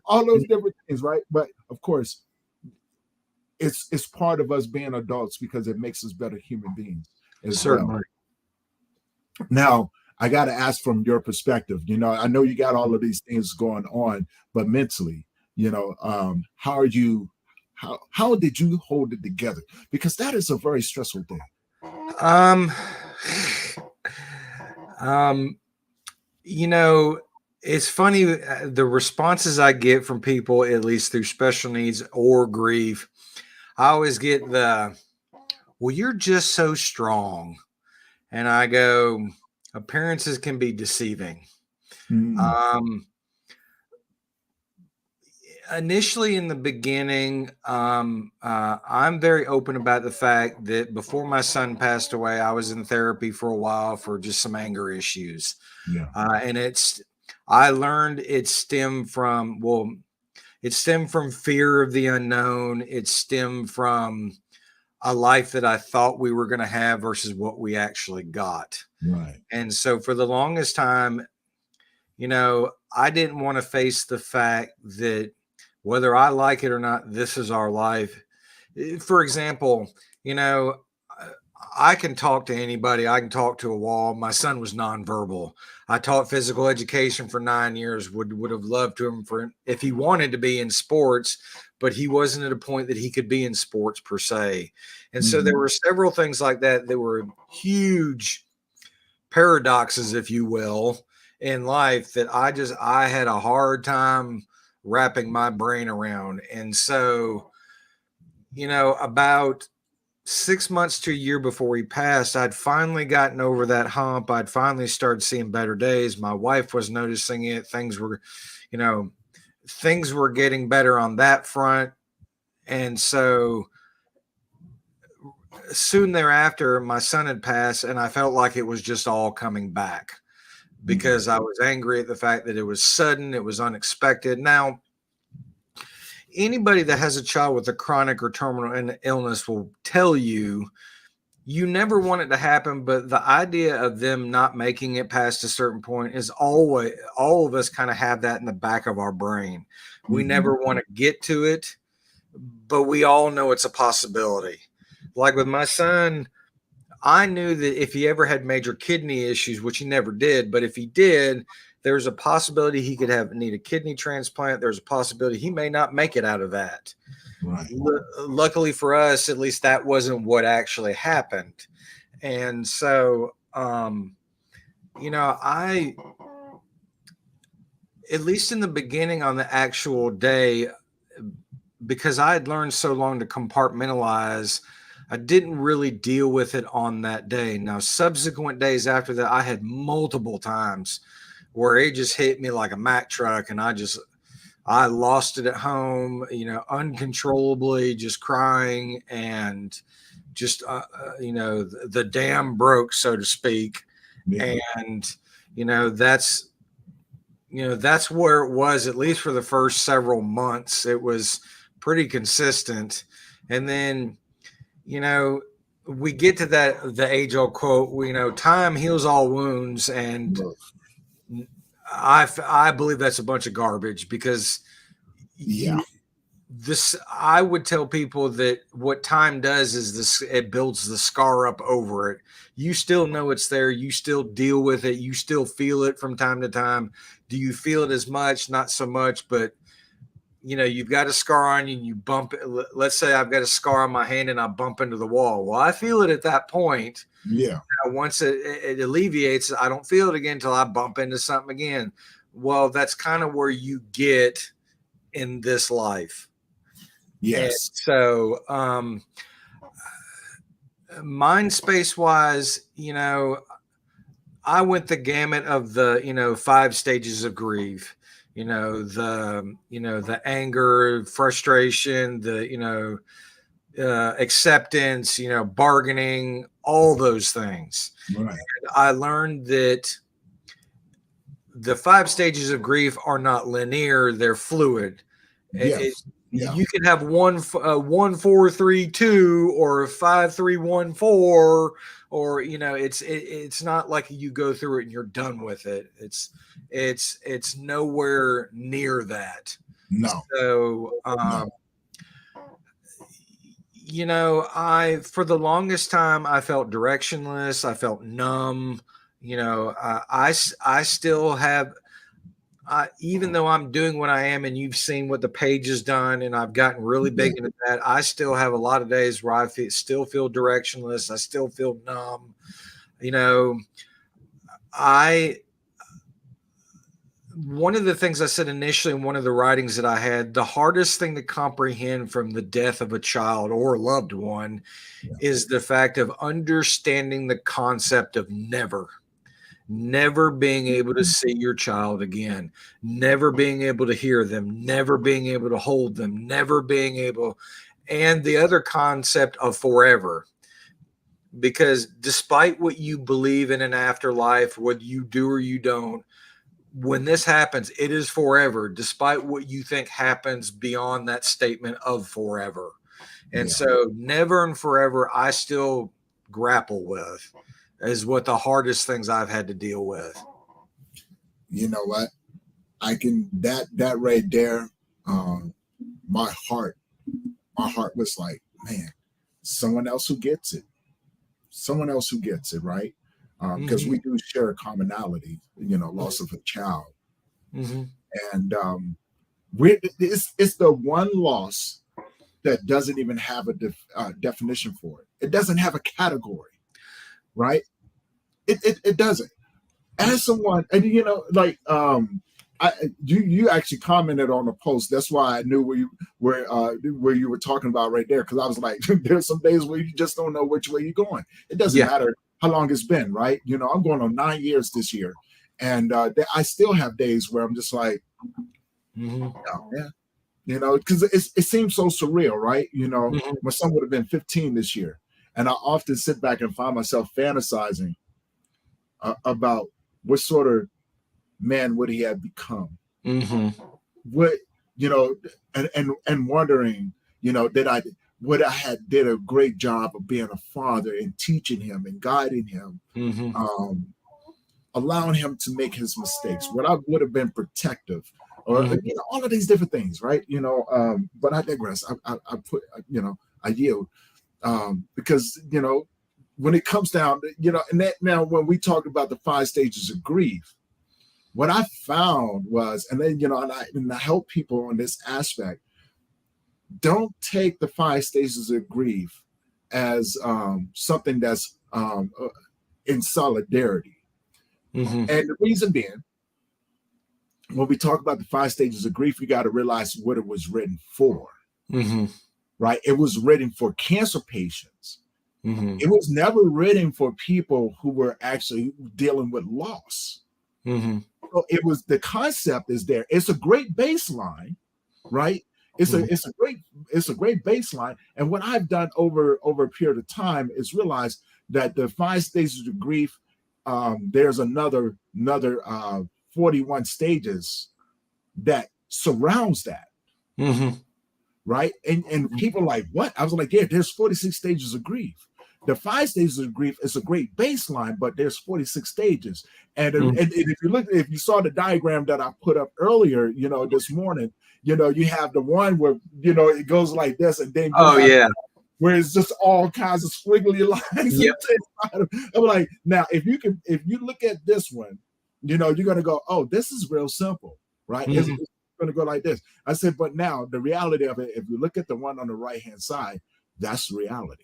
S1: all those different things," right? But of course, it's part of us being adults because it makes us better human beings as well.
S2: Certainly.
S1: Now, I got to ask from your perspective. I know you got all of these things going on, but mentally, how are you? How did you hold it together? Because that is a very stressful thing.
S2: Um, um, you know, it's funny the responses I get from people, at least through special needs or grief. I always get well, you're just so strong. And I go, appearances can be deceiving.
S1: Mm,
S2: Um, Initially in the beginning, I'm very open about the fact that before my son passed away, I was in therapy for a while for just some anger issues.
S1: yeah,
S2: And I learned it stemmed from fear of the unknown. It stemmed from a life that I thought we were going to have versus what we actually got.
S1: right,
S2: And so for the longest time, I didn't want to face the fact that whether I like it or not, this is our life. For example, you know, I can talk to anybody. I can talk to a wall. My son was nonverbal. I taught physical education for 9 years. Would have loved to him for if he wanted to be in sports, but he wasn't at a point that he could be in sports per se. And so there were several things like that that were huge paradoxes, if you will, in life that I had a hard time wrapping my brain around. And so, about 6 months to a year before he passed, I'd finally gotten over that hump. I'd finally started seeing better days. My wife was noticing it. Things were getting better on that front. And so soon thereafter, my son had passed, and I felt like it was just all coming back because I was angry at the fact that it was sudden, it was unexpected. Now, anybody that has a child with a chronic or terminal illness will tell you you never want it to happen, but the idea of them not making it past a certain point is always, all of us kind of have that in the back of our brain. We never want to get to it, but we all know it's a possibility. Like with my son, I knew that if he ever had major kidney issues, which he never did, but if he did, there's a possibility he could need a kidney transplant. There's a possibility he may not make it out of that.
S1: Right.
S2: Luckily for us, at least that wasn't what actually happened. And so, I, at least in the beginning on the actual day, because I had learned so long to compartmentalize, I didn't really deal with it on that day. Now, subsequent days after that, I had multiple times where it just hit me like a Mack truck, and I lost it at home, uncontrollably, just crying, and just, the dam broke, so to speak. Yeah. And, that's where it was, at least for the first several months. It was pretty consistent. And then, we get to the age old quote, time heals all wounds. And I believe that's a bunch of garbage because I would tell people that what time does is it builds the scar up over it. You still know it's there. You still deal with it. You still feel it from time to time. Do you feel it as much? Not so much, but you've got a scar on you and you bump it. Let's say I've got a scar on my hand and I bump into the wall. Well, I feel it at that point.
S1: Yeah.
S2: Once it alleviates, I don't feel it again until I bump into something again. Well, that's kind of where you get in this life.
S1: Yes.
S2: And so, mind space wise, I went the gamut of the, 5 stages of grief. The anger, frustration, the, acceptance, bargaining, all those things.
S1: Right.
S2: And I learned that the 5 stages of grief are not linear; they're fluid.
S1: Yes.
S2: You can have 1 4 3 2 or 5 3 1 4, or it's not like you go through it and you're done with it. It's nowhere near that.
S1: No.
S2: So I for the longest time I felt directionless. I felt numb. I still have. Even though I'm doing what I am, and you've seen what the page has done, and I've gotten really big into that, I still have a lot of days where I still feel directionless. I still feel numb. One of the things I said initially in one of the writings that I had, the hardest thing to comprehend from the death of a child or a loved one is the fact of understanding the concept of never being able to see your child again, never being able to hear them, never being able to hold them, never being able, and the other concept of forever. Because despite what you believe in an afterlife, whether you do or you don't, when this happens, it is forever, despite what you think happens beyond that statement of forever. And so never and forever, I still grapple with is what the hardest things I've had to deal with.
S1: You know what? I can, that right there, my heart was like, man, someone else who gets it. someone else who gets it, right? Because we do share a commonality, loss of a child.
S2: Mm-hmm.
S1: And it's the one loss that doesn't even have a definition for it. It doesn't have a category, right? It doesn't. As someone, and you actually commented on the post. That's why I knew where you were talking about right there, because I was like, there's some days where you just don't know which way you're going. It doesn't matter how long it's been, right? I'm going on 9 years this year, and I still have days where I'm just like, oh, yeah, because it seems so surreal, right? My son would have been 15 this year, and I often sit back and find myself fantasizing about what sort of man would he have become. What and wondering, would I had did a great job of being a father and teaching him and guiding him, allowing him to make his mistakes. What I would have been protective, or all of these different things, right? But I digress. I yield, because when it comes down, and that now when we talk about the 5 stages of grief, what I found was, and then and I help people on this aspect. Don't take the 5 stages of grief as something that's in solidarity. And the reason being, when we talk about the 5 stages of grief, you got to realize what it was written for. Right? It was written for cancer patients. It was never written for people who were actually dealing with loss. So it was, the concept is there. It's a great baseline, right? It's a great baseline. And what I've done over a period of time is realize that the 5 stages of grief, there's another 41 stages that surrounds that. Right? And people are like, what? I was like, yeah, there's 46 stages of grief. The 5 stages of grief is a great baseline, but there's 46 stages. And if you saw the diagram that I put up earlier, this morning, you have the one where, it goes like this, and then where it's just all kinds of squiggly lines. I'm like, now if you look at this one, you're going to go, oh, this is real simple, right? It's going to go like this. I said, but now the reality of it, if you look at the one on the right-hand side, that's the reality.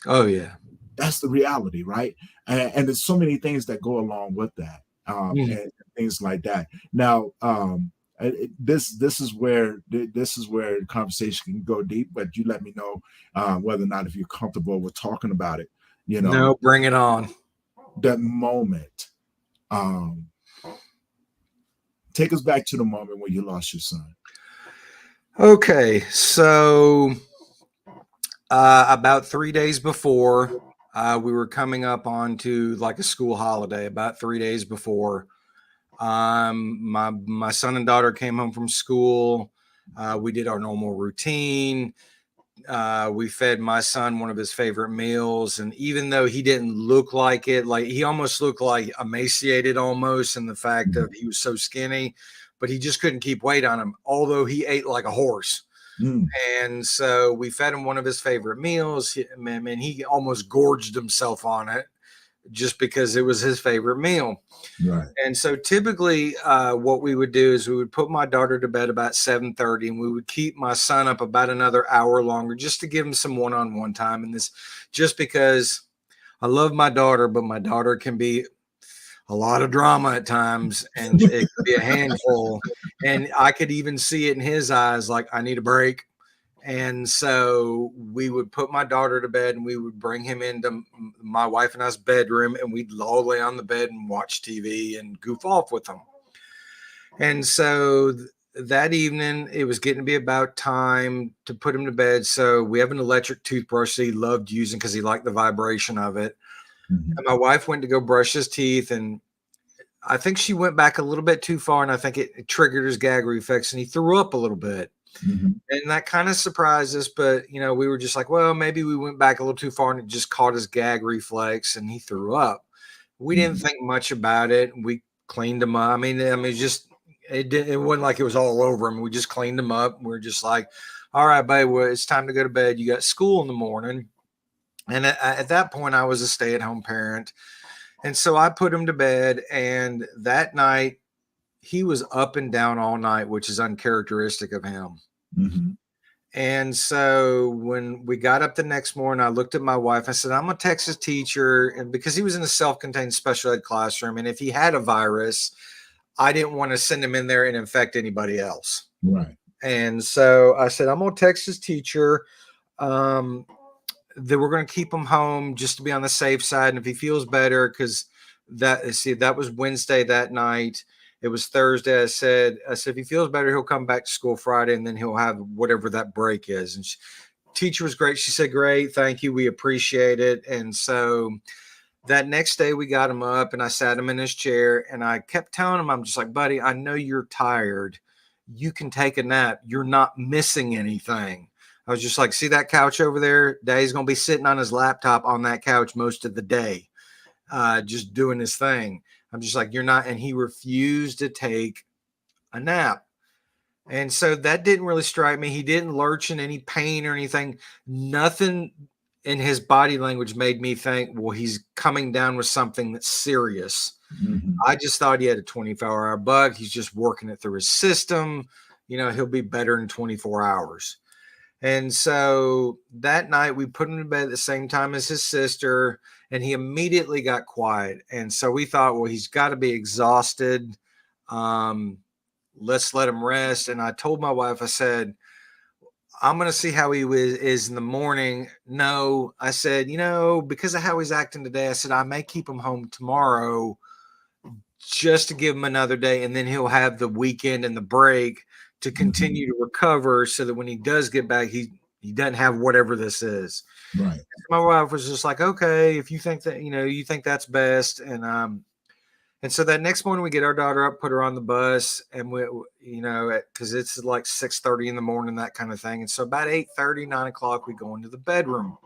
S2: Oh yeah,
S1: that's the reality, right? And there's so many things that go along with that, and things like that. Now, this is where the conversation can go deep. But you let me know whether or not if you're comfortable with talking about it.
S2: No, bring it on.
S1: That moment. Take us back to the moment when you lost your son.
S2: Okay, so about 3 days before, we were coming up onto like a school holiday. About 3 days before, my son and daughter came home from school. We did our normal routine. We fed my son one of his favorite meals, and even though he didn't look like it, like he almost looked like emaciated almost, in the fact of he was so skinny, but he just couldn't keep weight on him, although he ate like a horse. And so we fed him one of his favorite meals. He almost gorged himself on it just because it was his favorite meal.
S1: Right.
S2: And so typically what we would do is we would put my daughter to bed about 7:30, and we would keep my son up about another hour longer just to give him some one-on-one time. And this just because I love my daughter, but my daughter can be a lot of drama at times, and it could be a handful. And I could even see it in his eyes, like, I need a break. And so we would put my daughter to bed, and we would bring him into my wife and I's bedroom, and we'd all lay on the bed and watch TV and goof off with him. And so that evening, it was getting to be about time to put him to bed. So we have an electric toothbrush that he loved using because he liked the vibration of it. And my wife went to go brush his teeth, and I think she went back a little bit too far, and I think it triggered his gag reflex, and he threw up a little bit. And that kind of surprised us, but we were just like, well, maybe we went back a little too far, and it just caught his gag reflex, and he threw up. We didn't think much about it. We cleaned him up. I mean, it wasn't like it was all over him. We just cleaned him up. We're just like, all right, babe, well, it's time to go to bed. You got school in the morning. And at that point, I was a stay-at-home parent. And so I put him to bed. And that night, he was up and down all night, which is uncharacteristic of him.
S1: Mm-hmm.
S2: And so when we got up the next morning, I looked at my wife. I said, I'm going to text his teacher. And because he was in a self-contained special ed classroom, and if he had a virus, I didn't want to send him in there and infect anybody else.
S1: Right.
S2: And so I said, I'm going to text his teacher that we're going to keep him home just to be on the safe side. And if he feels better, because that was Wednesday that night. It was Thursday. I said, if he feels better, he'll come back to school Friday, and then he'll have whatever that break is. And teacher was great. She said, great. Thank you. We appreciate it. And so that next day we got him up, and I sat him in his chair, and I kept telling him, I'm just like, buddy, I know you're tired. You can take a nap. You're not missing anything. I was just like, see that couch over there? Daddy's going to be sitting on his laptop on that couch most of the day, just doing his thing. I'm just like, you're not. And he refused to take a nap. And so that didn't really strike me. He didn't lurch in any pain or anything. Nothing in his body language made me think, well, he's coming down with something that's serious.
S1: Mm-hmm.
S2: I just thought he had a 24-hour bug. He's just working it through his system. He'll be better in 24 hours. And so that night we put him to bed at the same time as his sister, and he immediately got quiet. And so we thought, well, he's got to be exhausted. Let's let him rest. And I told my wife, I said, I'm going to see how he is in the morning. No, I said, because of how he's acting today, I said, I may keep him home tomorrow just to give him another day. And then he'll have the weekend and the break to continue to recover, so that when he does get back, he doesn't have whatever this is.
S1: Right.
S2: My wife was just like, okay, if you think that, you think that's best. And so that next morning we get our daughter up, put her on the bus, and we, because it's like 6:30 in the morning, that kind of thing. And so about 8:30, 9 o'clock, we go into the bedroom.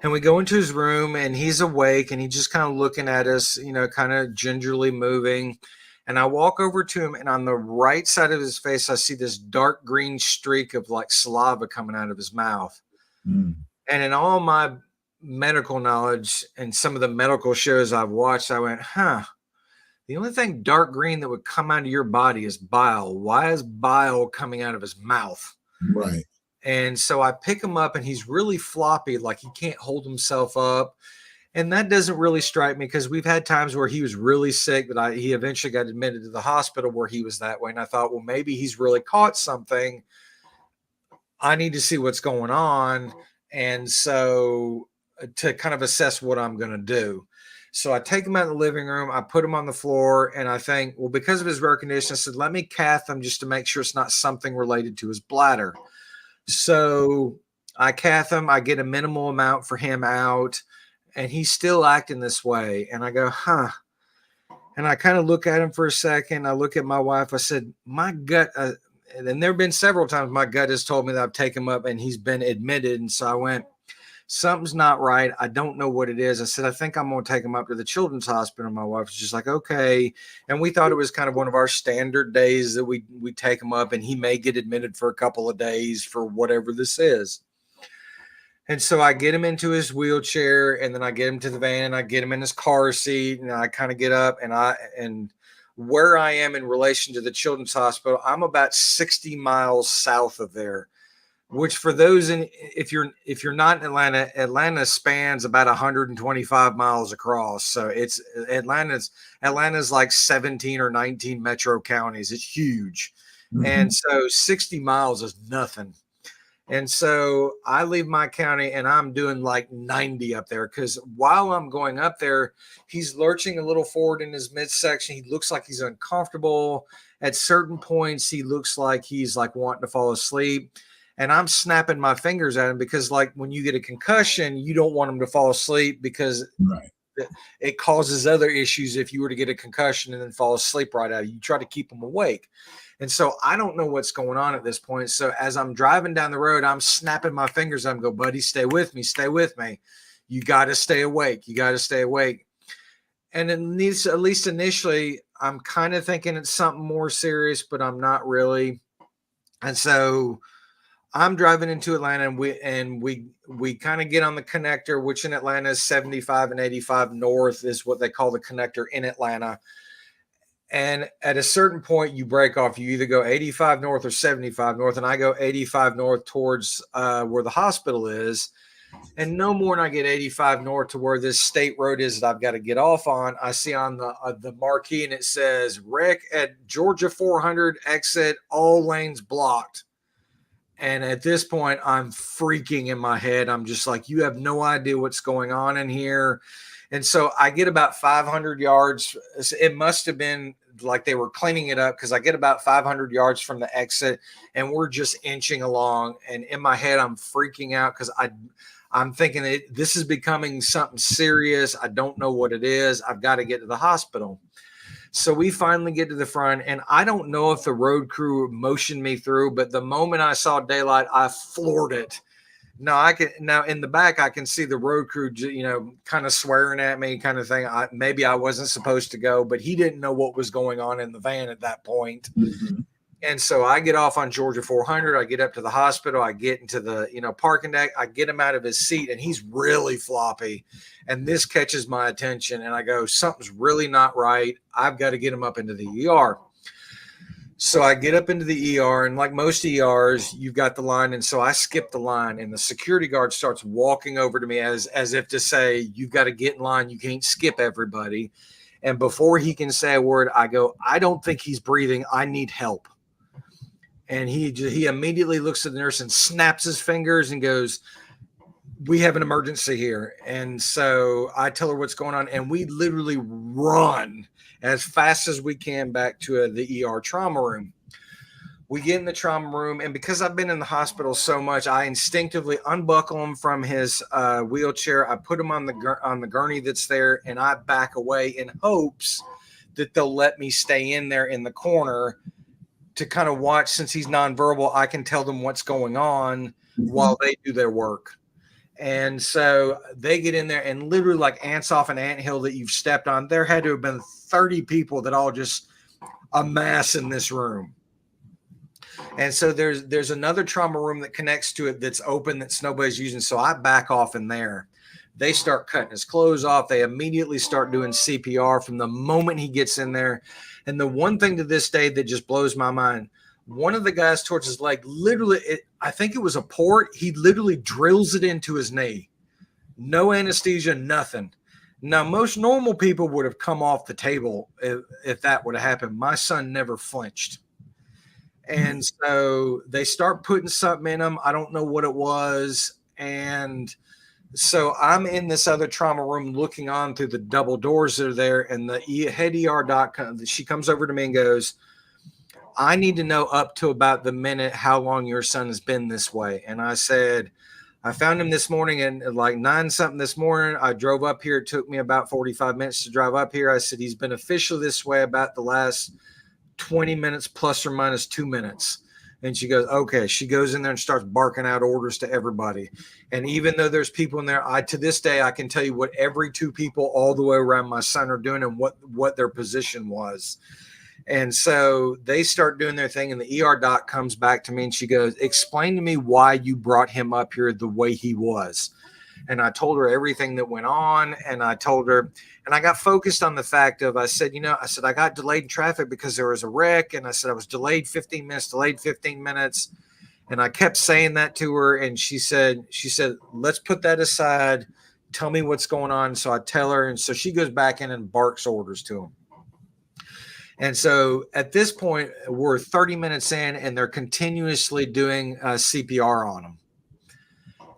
S2: And we go into his room, and he's awake, and he's just kind of looking at us, kind of gingerly moving. And I walk over to him, and on the right side of his face, I see this dark green streak of like saliva coming out of his mouth.
S1: Mm.
S2: And in all my medical knowledge and some of the medical shows I've watched, I went, the only thing dark green that would come out of your body is bile. Why is bile coming out of his mouth?
S1: Right.
S2: And so I pick him up, and he's really floppy, like he can't hold himself up. And that doesn't really strike me, because we've had times where he was really sick that he eventually got admitted to the hospital where he was that way. And I thought, well, maybe he's really caught something. I need to see what's going on. And so to kind of assess what I'm going to do. So I take him out of the living room. I put him on the floor, and I think, well, because of his rare condition, I said, let me cath him just to make sure it's not something related to his bladder. So I cath him. I get a minimal amount for him out. And he's still acting this way. And I go, And I kind of look at him for a second. I look at my wife. I said, my gut, and there have been several times my gut has told me that I've taken him up and he's been admitted. And so I went, something's not right. I don't know what it is. I said, I think I'm going to take him up to the children's hospital. My wife was just like, okay. And we thought it was kind of one of our standard days that we take him up, and he may get admitted for a couple of days for whatever this is. And so I get him into his wheelchair, and then I get him to the van, and I get him in his car seat, and I kind of get up, and where I am in relation to the children's hospital, I'm about 60 miles south of there, which for those if you're not in Atlanta spans about 125 miles across. So it's Atlanta's like 17 or 19 metro counties. It's huge. Mm-hmm. And so 60 miles is nothing. And so I leave my county, and I'm doing like 90 up there, because while I'm going up there, he's lurching a little forward in his midsection. He looks like he's uncomfortable. At certain points, he looks like he's like wanting to fall asleep. And I'm snapping my fingers at him, because like when you get a concussion, you don't want him to fall asleep, because it causes other issues if you were to get a concussion and then fall asleep right out. You try to keep him awake. And so I don't know what's going on at this point. So as I'm driving down the road, I'm snapping my fingers. I'm go, buddy, stay with me. Stay with me. You got to stay awake. You got to stay awake. And at least initially, I'm kind of thinking it's something more serious, but I'm not really. And so I'm driving into Atlanta, and we kind of get on the connector, which in Atlanta is 75 and 85 north is what they call the connector in Atlanta. And at a certain point, you break off. You either go 85 north or 75 north, and I go 85 north towards where the hospital is. And no more than I get 85 north to where this state road is that I've got to get off on, I see on the marquee, and it says wreck at Georgia 400 exit, all lanes blocked. And at this point, I'm freaking in my head. I'm just like, you have no idea what's going on in here. And so I get about 500 yards. It must have been like they were cleaning it up, because I get about 500 yards from the exit, and we're just inching along. And in my head, I'm freaking out because I'm thinking this is becoming something serious. I don't know what it is. I've got to get to the hospital. So we finally get to the front, and I don't know if the road crew motioned me through, but the moment I saw daylight, I floored it. Now in the back, I can see the road crew, kind of swearing at me, kind of thing. Maybe I wasn't supposed to go, but he didn't know what was going on in the van at that point. Mm-hmm. And so I get off on Georgia 400. I get up to the hospital. I get into the, parking deck. I get him out of his seat, and he's really floppy. And this catches my attention. And I go, something's really not right. I've got to get him up into the ER. So I get up into the ER, and like most ERs, you've got the line. And so I skip the line, and the security guard starts walking over to me as if to say, you've got to get in line. You can't skip everybody. And before he can say a word, I go, I don't think he's breathing. I need help. And he immediately looks at the nurse and snaps his fingers and goes, we have an emergency here. And so I tell her what's going on, and we literally run as fast as we can back to the ER trauma room. We get in the trauma room, and because I've been in the hospital so much, I instinctively unbuckle him from his wheelchair. I put him on the gurney that's there, and I back away in hopes that they'll let me stay in there in the corner to kind of watch. Since he's nonverbal, I can tell them what's going on while they do their work. And so they get in there, and literally like ants off an anthill that you've stepped on, there had to have been 30 people that all just amass in this room. And so there's another trauma room that connects to it that's open, that nobody's using. So I back off in there. They start cutting his clothes off. They immediately start doing CPR from the moment he gets in there. And the one thing to this day that just blows my mind, one of the guys towards his leg, literally, I think it was a port. He literally drills it into his knee. No anesthesia, nothing. Now, most normal people would have come off the table if that would have happened. My son never flinched. And so they start putting something in him. I don't know what it was. And so I'm in this other trauma room looking on through the double doors that are there. And the head ER doc, she comes over to me and goes, I need to know up to about the minute how long your son has been this way. And I said, I found him this morning at like 9 something this morning. I drove up here. It took me about 45 minutes to drive up here. I said, he's been officially this way about the last 20 minutes plus or minus 2 minutes. And she goes, okay. She goes in there and starts barking out orders to everybody. And even though there's people in there, to this day, I can tell you what every 2 people all the way around my son are doing and what their position was. And so they start doing their thing, and the ER doc comes back to me and she goes, explain to me why you brought him up here the way he was. And I told her everything that went on, and I told her, and I got focused on the fact of, I said, I got delayed in traffic because there was a wreck. And I said, I was delayed 15 minutes. And I kept saying that to her. And she said, let's put that aside. Tell me what's going on. So I tell her. And so she goes back in and barks orders to him. And so at this point, we're 30 minutes in, and they're continuously doing CPR on him.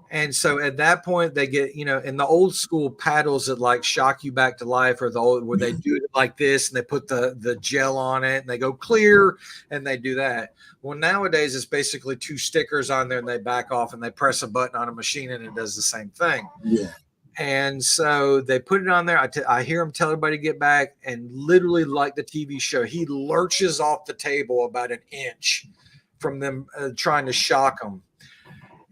S2: And so at that point, they get, in the old school paddles that like shock you back to life, or where they do it like this, and they put the gel on it, and they go clear, and they do that. Well, nowadays it's basically 2 stickers on there, and they back off, and they press a button on a machine, and it does the same thing. Yeah. And so they put it on there. I hear him tell everybody to get back, and literally like the TV show, he lurches off the table about an inch from them trying to shock him.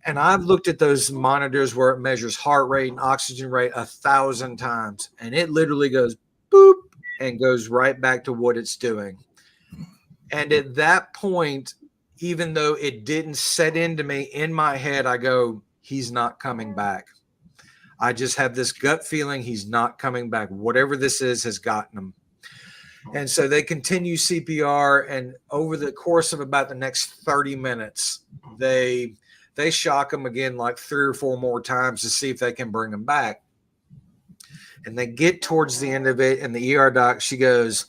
S2: And I've looked at those monitors where it measures heart rate and oxygen rate 1,000 times, and it literally goes boop and goes right back to what it's doing. And at that point, even though it didn't set into me in my head, I go, he's not coming back. I just have this gut feeling he's not coming back. Whatever this is has gotten him. And so they continue CPR, and over the course of about the next 30 minutes, they shock him again like 3 or 4 more times to see if they can bring him back. And they get towards the end of it, and the ER doc, she goes,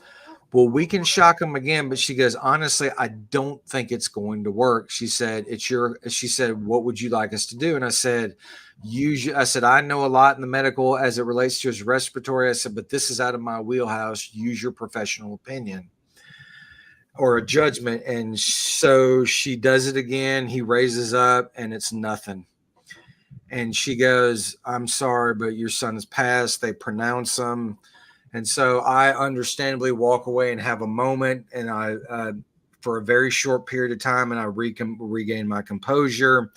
S2: well, we can shock him again, but she goes, honestly, I don't think it's going to work. She said, she said, what would you like us to do? And I said, I know a lot in the medical as it relates to his respiratory. I said, but this is out of my wheelhouse. Use your professional opinion or a judgment. And so she does it again. He raises up, and it's nothing. And she goes, I'm sorry, but your son has passed. They pronounce him. And so I understandably walk away and have a moment, and I, for a very short period of time, and I regain my composure.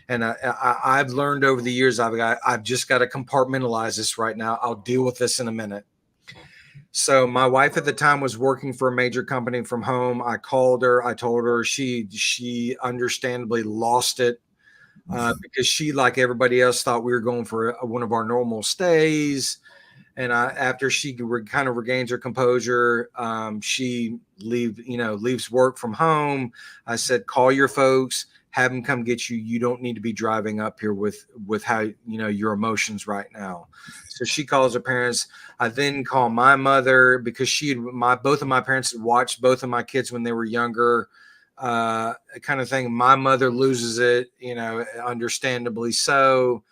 S2: And I've learned over the years, I've just got to compartmentalize this right now. I'll deal with this in a minute. So my wife at the time was working for a major company from home. I called her. I told her. She understandably lost it because she, like everybody else, thought we were going for one of our normal stays. And after she kind of regains her composure, she leaves work from home. I said, call your folks, have them come get you. You don't need to be driving up here with how, your emotions right now. So she calls her parents. I then call my mother because both of my parents had watched both of my kids when they were younger, kind of thing. My mother loses it, understandably so.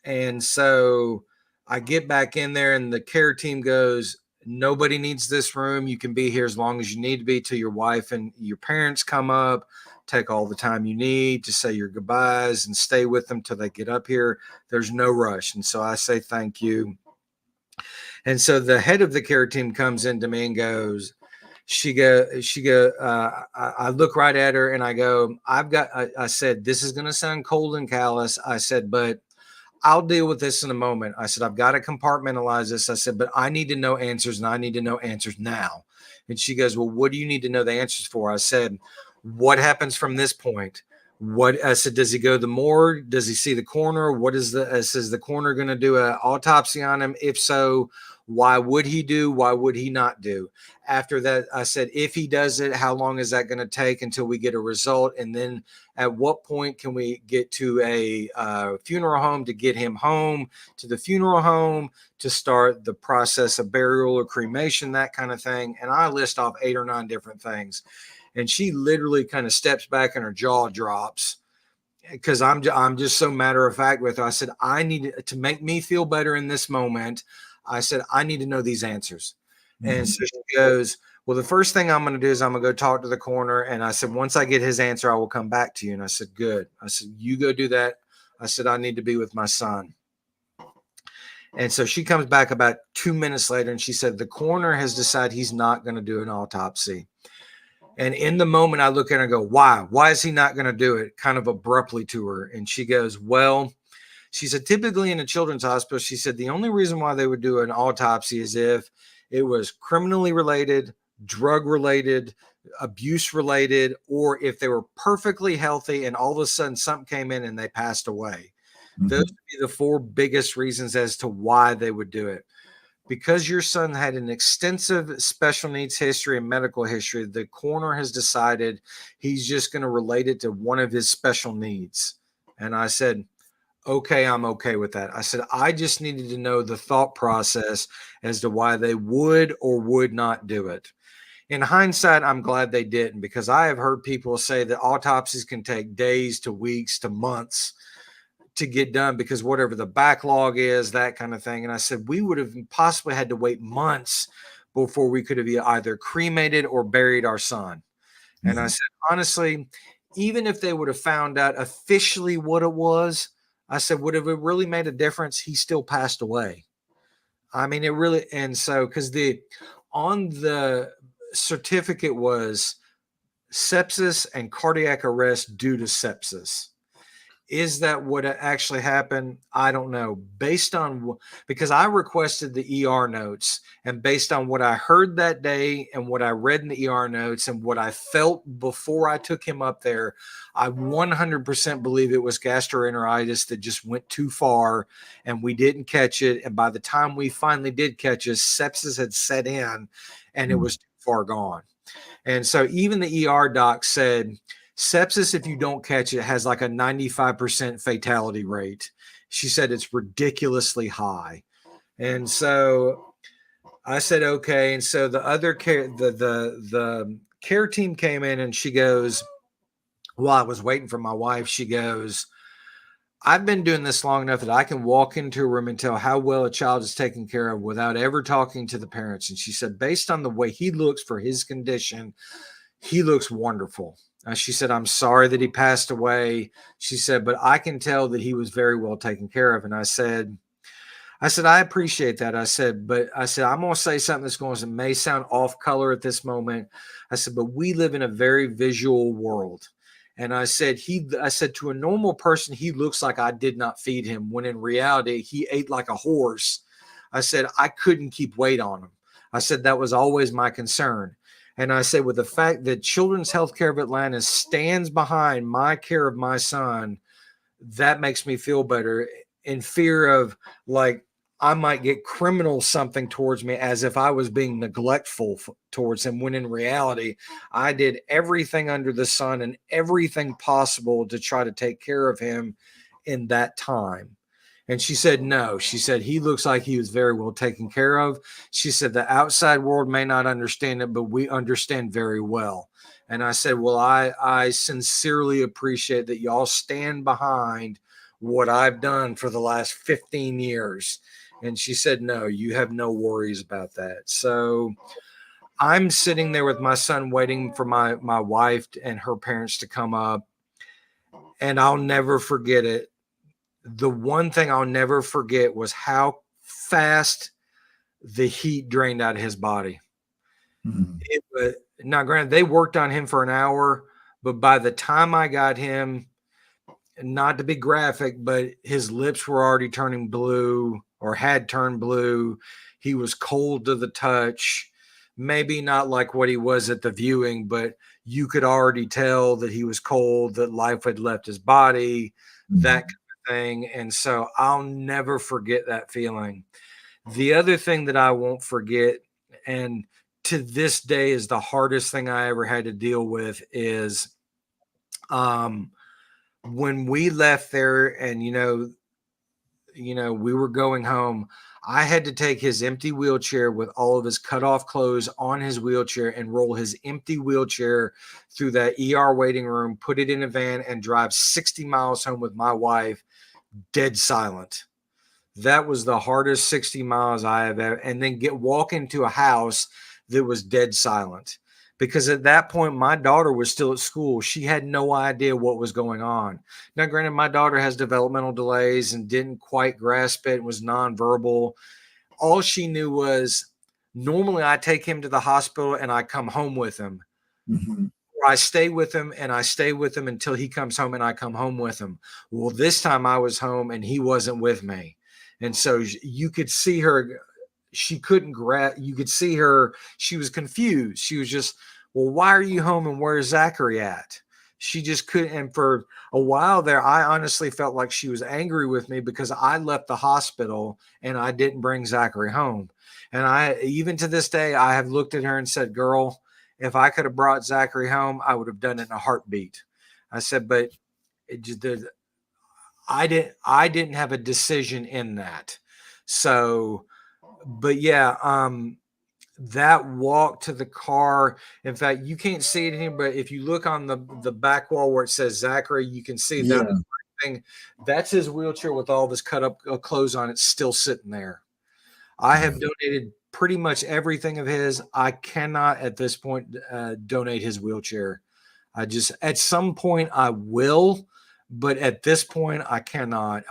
S2: And so I get back in there, and the care team goes, nobody needs this room. You can be here as long as you need to be till your wife and your parents come up. Take all the time you need to say your goodbyes and stay with them till they get up here. There's no rush. And so I say, thank you. And so the head of the care team comes into me and goes, I look right at her and I go, I said, this is going to sound cold and callous. I said, but I'll deal with this in a moment. I said, I've got to compartmentalize this. I said, but I need to know answers, and I need to know answers now. And she goes, well, what do you need to know the answers for? I said, what happens from this point? I said, does he go to the morgue? Does he see the coroner? Is the coroner going to do an autopsy on him? If so, why would he not do? After that, I said, if he does it, how long is that going to take until we get a result? And then at what point can we get to a funeral home to get him home to the funeral home to start the process of burial or cremation, that kind of thing. And I list off 8 or 9 different things. And she literally kind of steps back and her jaw drops because I'm just so matter of fact with her. I said, I need to make me feel better in this moment. I said, I need to know these answers. Mm-hmm. And so she goes, well, the first thing I'm going to do is I'm going to go talk to the coroner. And I said, once I get his answer, I will come back to you. And I said, good. I said, you go do that. I said, I need to be with my son. And so she comes back about 2 minutes later and she said, the coroner has decided he's not going to do an autopsy. And in the moment I look at her and go, why? Why is he not going to do it? Kind of abruptly to her. And she goes, well, she said, typically in a children's hospital, she said, the only reason why they would do an autopsy is if it was criminally related, drug related, abuse related, or if they were perfectly healthy and all of a sudden something came in and they passed away. Mm-hmm. Those would be the 4 biggest reasons as to why they would do it. Because your son had an extensive special needs history and medical history, the coroner has decided he's just going to relate it to one of his special needs. And I said, okay, I'm okay with that. I said, I just needed to know the thought process as to why they would or would not do it. In hindsight, I'm glad they didn't, because I have heard people say that autopsies can take days to weeks to months to get done because whatever the backlog is, that kind of thing. And I said, we would have possibly had to wait months before we could have either cremated or buried our son. Mm-hmm. And I said, honestly, even if they would have found out officially what it was, I said, would have it really made a difference? He still passed away. I mean, it really, and so, because on the certificate was sepsis and cardiac arrest due to sepsis. Is that what actually happened? I don't know. Because I requested the ER notes, and based on what I heard that day and what I read in the ER notes and what I felt before I took him up there, I 100% believe it was gastroenteritis that just went too far and we didn't catch it. And by the time we finally did catch it, sepsis had set in and it was too far gone. And so even the ER doc said, sepsis, if you don't catch it, has like a 95% fatality rate. She said it's ridiculously high. And so I said, okay. And so the other the care team came in and she goes, while I was waiting for my wife, she goes, I've been doing this long enough that I can walk into a room and tell how well a child is taken care of without ever talking to the parents. And she said, based on the way he looks for his condition, he looks wonderful. She said, I'm sorry that he passed away. She said, but I can tell that he was very well taken care of. And I said, I appreciate that. I said, I'm going to say something that's going to may sound off color at this moment. I said, but we live in a very visual world. And I said, to a normal person, he looks like I did not feed him, when in reality, he ate like a horse. I said, I couldn't keep weight on him. I said, that was always my concern. And I said, with the fact that Children's Healthcare of Atlanta stands behind my care of my son, that makes me feel better, in fear of like I might get criminal something towards me as if I was being neglectful towards him, when in reality, I did everything under the sun and everything possible to try to take care of him in that time. And she said, no, she said, he looks like he was very well taken care of. She said, the outside world may not understand it, but we understand very well. And I said, well, I sincerely appreciate that y'all stand behind what I've done for the last 15 years. And she said, no, you have no worries about that. So I'm sitting there with my son waiting for my wife and her parents to come up. And I'll never forget it. The one thing I'll never forget was how fast the heat drained out of his body. Now, granted, they worked on him for an hour, but by the time I got him, not to be graphic, but his lips were already turning blue, or had turned blue. He was cold to the touch. Maybe not like what he was at the viewing, but you could already tell that he was cold, that life had left his body, that kind of thing. And so I'll never forget that feeling. The other thing that I won't forget, and to this day is the hardest thing I ever had to deal with, is when we left there and, we were going home, I had to take his empty wheelchair with all of his cut off clothes on his wheelchair and roll his empty wheelchair through that ER waiting room, put it in a van, and drive 60 miles home with my wife, dead silent. That was the hardest 60 miles I have ever, and then walk into a house that was dead silent. Because at that point, my daughter was still at school. She had no idea what was going on. Now, granted, my daughter has developmental delays and didn't quite grasp it, was nonverbal. All she knew was, normally I take him to the hospital and I come home with him. Mm-hmm. I stay with him and I stay with him until he comes home and I come home with him. Well, this time I was home and he wasn't with me. And so you could see her. She couldn't you could see her. She was confused. She was just, well, why are you home and where's Zachary at? She just couldn't. And for a while there, I honestly felt like she was angry with me because I left the hospital and I didn't bring Zachary home. And even to this day, I have looked at her and said, girl, if I could have brought Zachary home, I would have done it in a heartbeat. I said, but I didn't have a decision in that. So, but yeah, that walk to the car. In fact, you can't see it here, but if you look on the back wall where it says Zachary, you can see that thing. That's his wheelchair with all of his cut up clothes on it, still sitting there. I have donated pretty much everything of his. I cannot at this point donate his wheelchair. At some point I will, but at this point I cannot.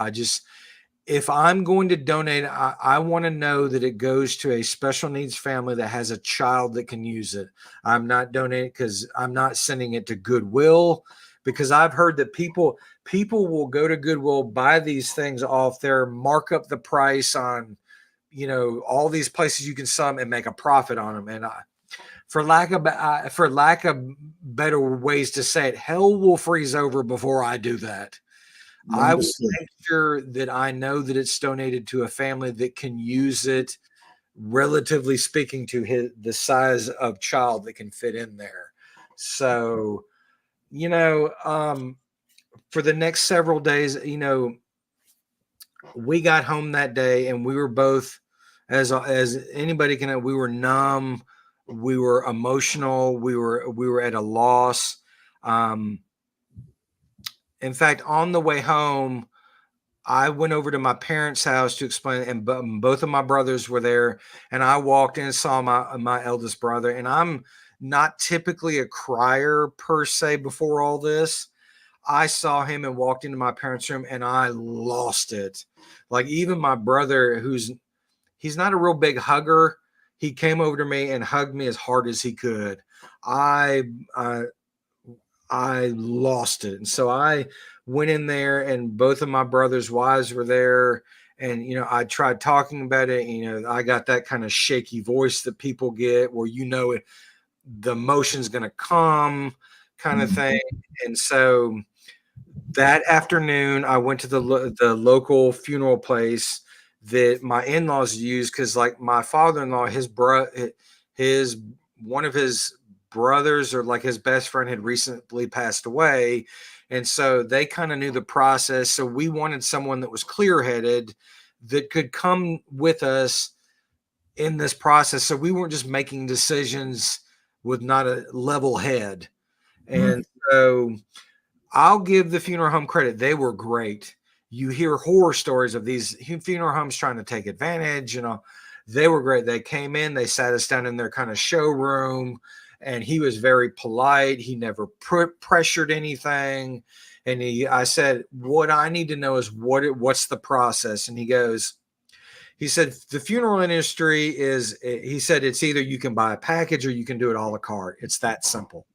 S2: If I'm going to donate, I want to know that it goes to a special needs family that has a child that can use it. I'm not donating because I'm not sending it to Goodwill, because I've heard that people will go to Goodwill, buy these things off there, mark up the price on, all these places you can sell them and make a profit on them. And for lack of better ways to say it, hell will freeze over before I do that. I will make sure that I know that it's donated to a family that can use it, relatively speaking, to the size of child that can fit in there. So, for the next several days, we got home that day and we were both, as anybody can, we were numb, we were emotional, we were at a loss. In fact, on the way home, I went over to my parents' house to explain, and both of my brothers were there. And I walked in and saw my eldest brother. And I'm not typically a crier per se before all this. I saw him and walked into my parents' room and I lost it. Like, even my brother, he's not a real big hugger, he came over to me and hugged me as hard as he could. I lost it. And so I went in there and both of my brothers' wives were there. And, I tried talking about it. I got that kind of shaky voice that people get where, the emotion's going to come kind of thing. And so that afternoon, I went to the local funeral place that my in-laws use, because, like, my father-in-law, one of his brothers, or like his best friend, had recently passed away, and so they kind of knew the process. So we wanted someone that was clear-headed, that could come with us in this process, so we weren't just making decisions with not a level head. And so I'll give the funeral home credit. They were great. You hear horror stories of these funeral homes trying to take advantage. They were great. They came in, they sat us down in their kind of showroom, and he was very polite. He never pressured anything. And I said, what I need to know is what's the process? And he said, the funeral industry he said, it's either you can buy a package or you can do it a la carte. It's that simple.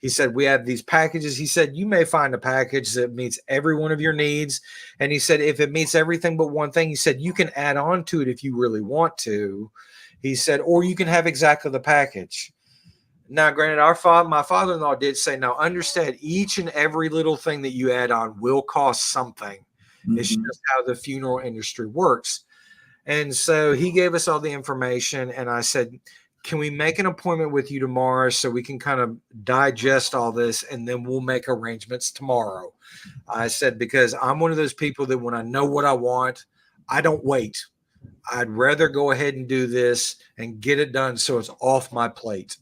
S2: He said, we have these packages. He said, you may find a package that meets every one of your needs. And he said, if it meets everything but one thing, he said, you can add on to it if you really want to. He said, or you can have exactly the package. Now, granted, my father-in-law did say, now understand, each and every little thing that you add on will cost something. It's just how the funeral industry works. And so he gave us all the information, and I said, can we make an appointment with you tomorrow so we can kind of digest all this, and then we'll make arrangements tomorrow? I said, because I'm one of those people that when I know what I want, I don't wait. I'd rather go ahead and do this and get it done so it's off my plate.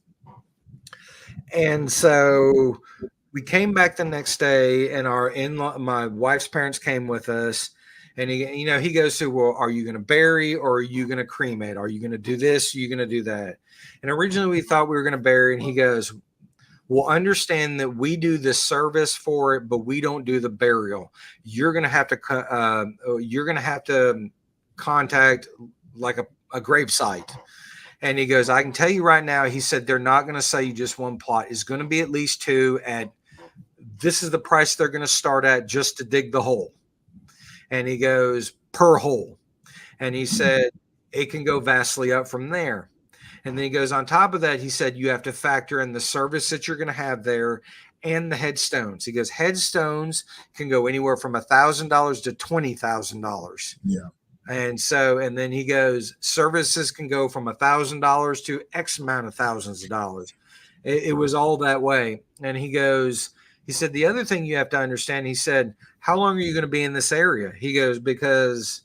S2: And so we came back the next day, and my wife's parents came with us. And he goes to, well, are you going to bury or are you going to cremate? Are you going to do this? Are you going to do that? And originally we thought we were going to bury. And he goes, well, understand that we do the service for it, but we don't do the burial. You're going to have to contact like a grave site. And he goes, I can tell you right now, he said, they're not going to sell you just one plot. It's going to be at least two. And this is the price they're going to start at just to dig the hole. And he goes, per hole. And he said, it can go vastly up from there. And then he goes, on top of that, he said, you have to factor in the service that you're going to have there and the headstones. He goes, headstones can go anywhere from $1,000 to $20,000.
S1: Yeah.
S2: And then he goes, services can go from $1,000 to X amount of thousands of dollars. It was all that way. And he said, the other thing you have to understand, he said, how long are you going to be in this area? He goes, because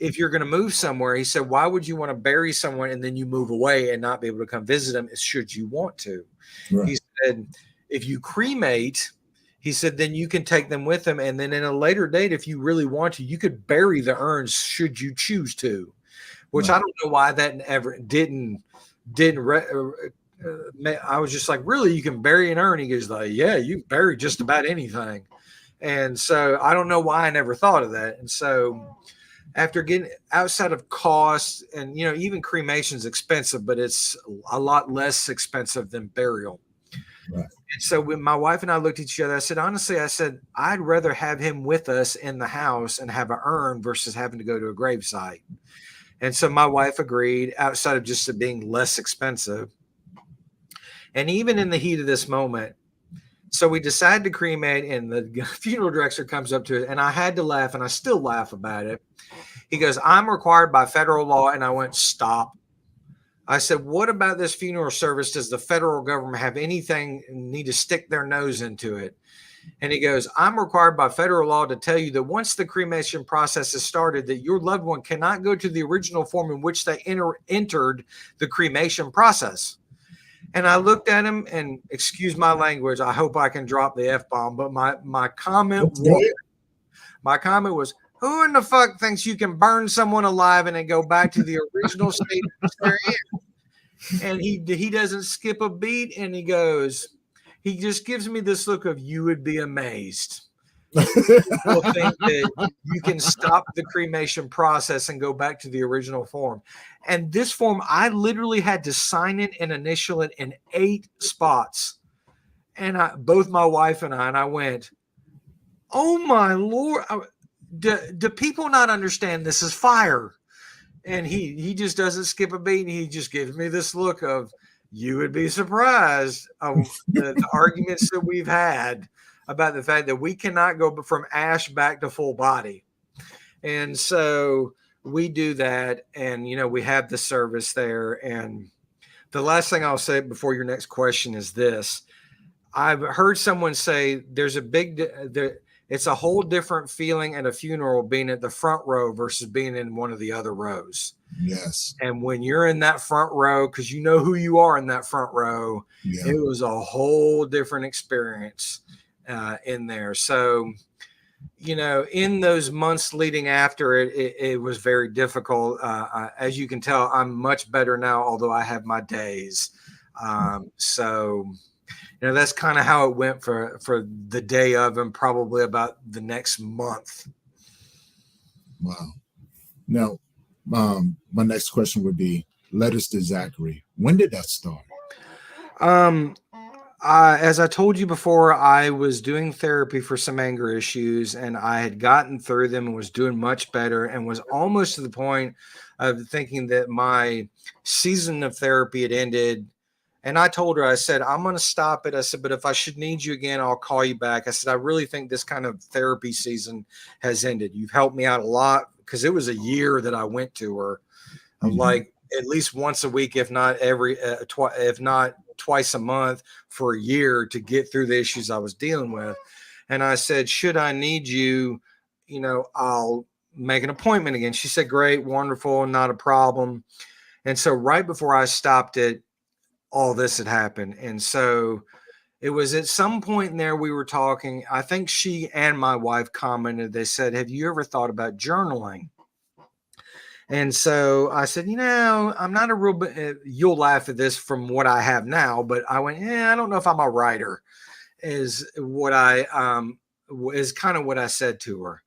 S2: if you're going to move somewhere, he said, why would you want to bury someone and then you move away and not be able to come visit them should you want to? Right. He said, if you cremate, he said, then you can take them with them. And then in a later date, if you really want to, you could bury the urns should you choose to, which right. I don't know why that ever didn't I was just like, really, you can bury an urn? He goes like, yeah, you can bury just about anything. And so I don't know why I never thought of that. And so after getting outside of cost, and, even cremation is expensive, but it's a lot less expensive than burial.
S1: Right.
S2: And so when my wife and I looked at each other, I said, honestly, I'd rather have him with us in the house and have an urn versus having to go to a gravesite. And so my wife agreed, outside of just it being less expensive. And even in the heat of this moment, so we decided to cremate, and the funeral director comes up to it, and I had to laugh, and I still laugh about it. He goes, I'm required by federal law. And I went, stop. I said, what about this funeral service? Does the federal government have anything, need to stick their nose into it? And he goes, I'm required by federal law to tell you that once the cremation process is started, that your loved one cannot go to the original form in which they entered the cremation process. And I looked at him, and excuse my language, I hope I can drop the F-bomb, but my comment was, who in the fuck thinks you can burn someone alive and then go back to the original state they're in? And he doesn't skip a beat, and he just gives me this look of, you would be amazed. People think that you can stop the cremation process and go back to the original form. And this form, I literally had to sign it and initial it in 8 spots. And both my wife and I went, oh my Lord, do people not understand this is fire? And he just doesn't skip a beat. And he just gives me this look of, you would be surprised of the arguments that we've had about the fact that we cannot go from ash back to full body. And so we do that. And, we have the service there. And the last thing I'll say before your next question is this. I've heard someone say there's it's a whole different feeling at a funeral being at the front row versus being in one of the other rows.
S1: Yes.
S2: And when you're in that front row, because you know who you are in that front row, It was a whole different experience in there. So, in those months leading after it was very difficult. As you can tell, I'm much better now, although I have my days. So, that's kind of how it went for the day of, and probably about the next month.
S1: Wow. Now, my next question would be letters to Zachary. When did that start?
S2: As I told you before, I was doing therapy for some anger issues, and I had gotten through them and was doing much better, and was almost to the point of thinking that my season of therapy had ended. And I told her, I said, I'm going to stop it. I said, but if I should need you again, I'll call you back. I said, I really think this kind of therapy season has ended. You've helped me out a lot, because it was a year that I went to her, like at least once a week, if not if not twice a month for a year, to get through the issues I was dealing with. And I said, should I need you, I'll make an appointment again. She said, great, wonderful, not a problem. And so right before I stopped it, all this had happened. And so it was at some point in there, we were talking, I think she and my wife commented, they said, have you ever thought about journaling? And so I said, I'm not a real, you'll laugh at this from what I have now, but I went, I don't know if I'm a writer, is kind of what I said to her.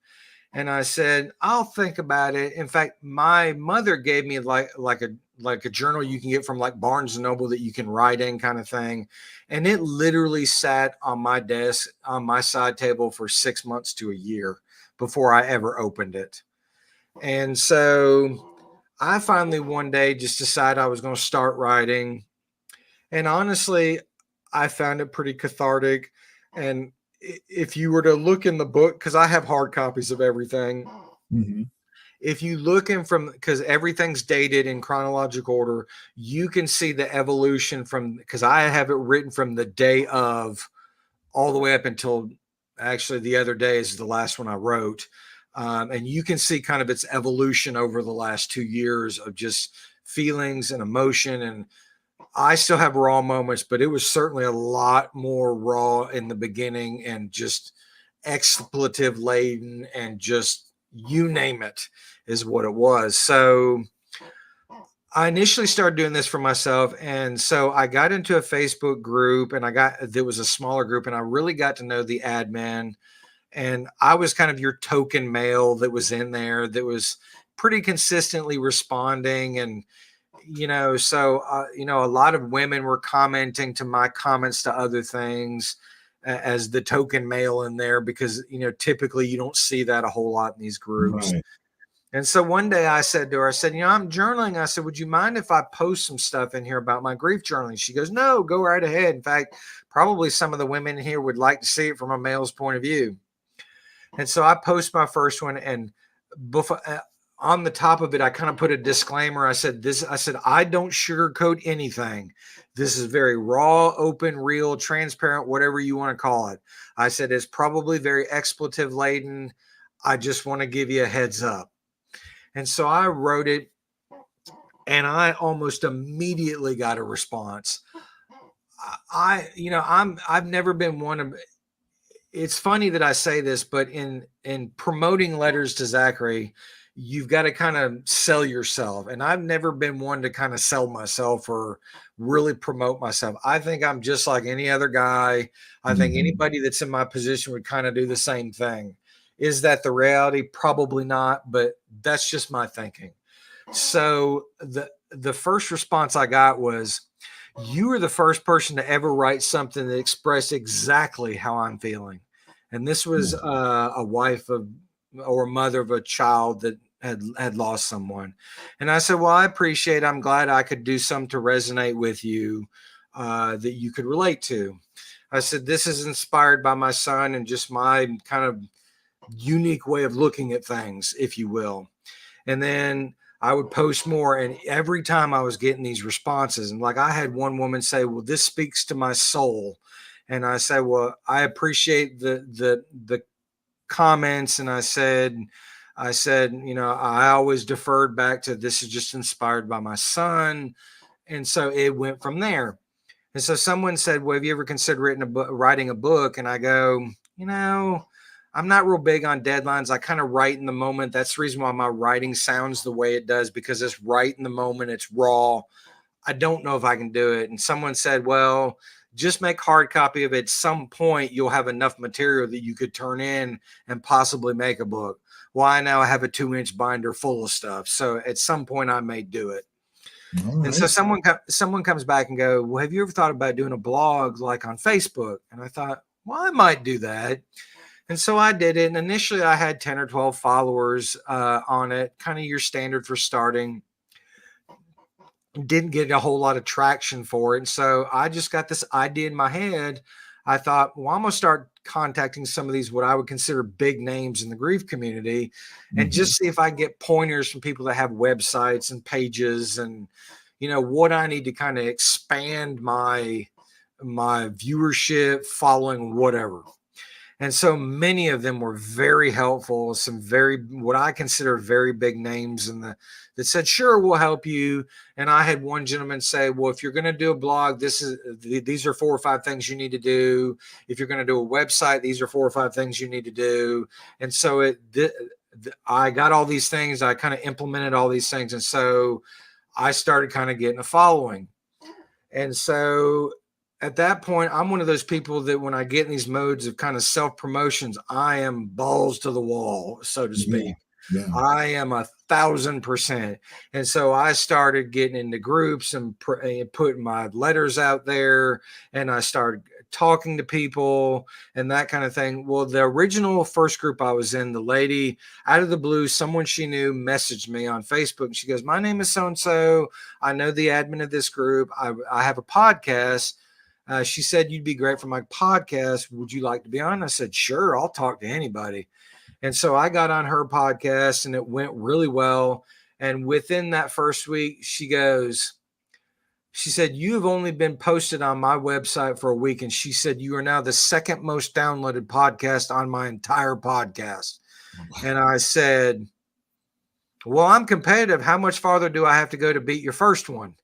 S2: And I said, I'll think about it. In fact, my mother gave me like a journal you can get from like Barnes and Noble that you can write in, kind of thing. And it literally sat on my desk, on my side table, for 6 months to a year before I ever opened it. And so I finally one day just decided I was going to start writing. And honestly, I found it pretty cathartic. And if you were to look in the book, because I have hard copies of everything, if you look in because everything's dated in chronological order, you can see the evolution because I have it written from the day of all the way up until actually the other day is the last one I wrote. And you can see kind of its evolution over the last 2 years of just feelings and emotion. And I still have raw moments, but it was certainly a lot more raw in the beginning, and just expletive laden, and just you name it is what it was. So I initially started doing this for myself. And so I got into a Facebook group, and there was a smaller group, and I really got to know the admin. And I was kind of your token male that was in there, that was pretty consistently responding. And so a lot of women were commenting to my comments to other things as the token male in there, because typically you don't see that a whole lot in these groups.
S1: Right.
S2: And so one day I said to her, I said, I'm journaling. I said, would you mind if I post some stuff in here about my grief journaling? She goes, no, go right ahead. In fact, probably some of the women here would like to see it from a male's point of view. And so I post my first one, and before, on the top of it, I kind of put a disclaimer. I said, I don't sugarcoat anything. This is very raw, open, real, transparent, whatever you want to call it. I said, it's probably very expletive laden. I just want to give you a heads up. And so I wrote it, and I almost immediately got a response. I've never been one of, it's funny that I say this, but in promoting Letters to Zachary, you've got to kind of sell yourself. And I've never been one to kind of sell myself or really promote myself. I think I'm just like any other guy. I think anybody that's in my position would kind of do the same thing. Is that the reality? Probably not, but that's just my thinking. So the first response I got was, you were the first person to ever write something that expressed exactly how I'm feeling. And this was a wife of, or a mother of a child that had lost someone. And I said, well, I appreciate, I'm glad I could do something to resonate with you, that you could relate to. I said, this is inspired by my son and just my kind of unique way of looking at things, if you will. And then I would post more, and every time I was getting these responses, and like I had one woman say, well, this speaks to my soul. And I said, well, I appreciate the comments. And I said, I always deferred back to, this is just inspired by my son. And so it went from there. And so someone said, well, have you ever considered writing a book? And I go, I'm not real big on deadlines. I kind of write in the moment. That's the reason why my writing sounds the way it does, because it's right in the moment. It's raw. I don't know if I can do it. And someone said, well, just make hard copy of it. At some point, you'll have enough material that you could turn in and possibly make a book. Well, I now have a 2-inch binder full of stuff. So at some point I may do it. Right. And so someone comes back and go, well, have you ever thought about doing a blog like on Facebook? And I thought, well, I might do that. And so I did it. And initially I had 10 or 12 followers on it, kind of your standard for starting. Didn't get a whole lot of traction for it. And so I just got this idea in my head. I thought, well, I'm going to start contacting some of these, what I would consider big names in the grief community, and just see if I can get pointers from people that have websites and pages and, what I need to kind of expand my viewership, following, whatever. And so many of them were very helpful. Some what I consider very big names that said, sure, we'll help you. And I had one gentleman say, well, if you're going to do a blog, these are 4 or 5 things you need to do. If you're going to do a website, these are 4 or 5 things you need to do. And so I got all these things. I kind of implemented all these things. And so I started kind of getting a following. And so at that point, I'm one of those people that when I get in these modes of kind of self-promotions, I am balls to the wall, so to speak. Yeah. I am 1,000%. And so I started getting into groups and putting my letters out there, and I started talking to people and that kind of thing. Well, the original first group I was in, the lady out of the blue, someone she knew messaged me on Facebook, and she goes, my name is so-and-so. I know the admin of this group. I have a podcast. She said, you'd be great for my podcast. Would you like to be on? I said, sure, I'll talk to anybody. And so I got on her podcast, and it went really well. And within that first week, she said, you have only been posted on my website for a week. And she said, you are now the second most downloaded podcast on my entire podcast. And I said, well, I'm competitive. How much farther do I have to go to beat your first one?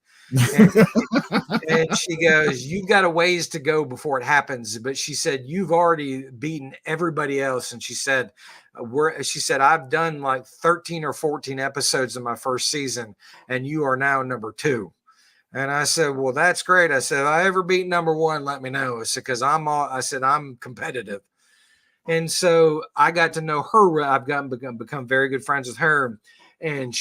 S2: And she goes, you've got a ways to go before it happens. But she said, you've already beaten everybody else. And she said, I've done like 13 or 14 episodes in my first season, and you are now number 2. And I said, well, that's great. I said, if I ever beat number 1, let me know. I said, because I'm competitive. And so I got to know her. I've become very good friends with her. And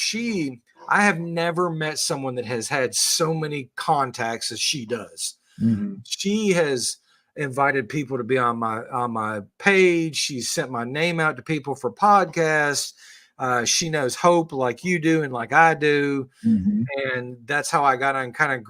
S2: I have never met someone that has had so many contacts as she does.
S1: Mm-hmm.
S2: She has invited people to be on my page. She's sent my name out to people for podcasts. She knows Hope like you do and like I do.
S1: Mm-hmm.
S2: And that's how I got on kind of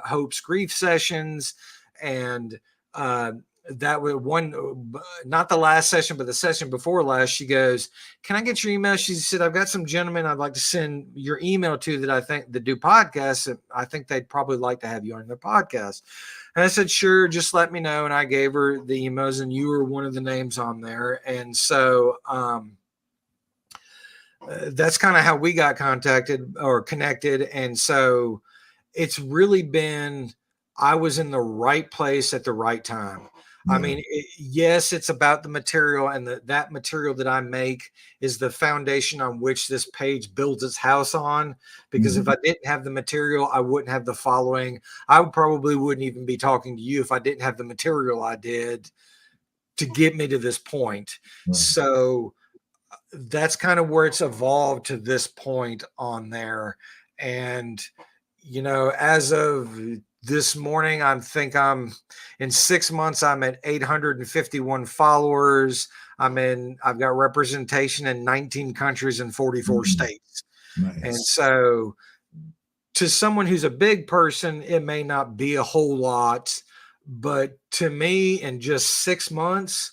S2: Hope's grief sessions. And that was not the last session, but the session before last. She goes, "Can I get your email?" She said, "I've got some gentlemen I'd like to send your email to that I think that do podcasts. And I think they'd probably like to have you on their podcast." And I said, "Sure, just let me know." And I gave her the emails, and you were one of the names on there. And so that's kind of how we got contacted or connected. And so it's really been, I was in the right place at the right time.
S1: Yeah.
S2: I mean, yes, it's about the material, and that material that I make is the foundation on which this page builds its house on. Because if I didn't have the material, I wouldn't have the following. I probably wouldn't even be talking to you if I didn't have the material I did to get me to this point.
S1: Right.
S2: So that's kind of where it's evolved to this point on there. And, as of this morning, I'm in 6 months, I'm at 851 followers. I've got representation in 19 countries and 44 states.
S1: Nice.
S2: And so to someone who's a big person, it may not be a whole lot, but to me, in just 6 months,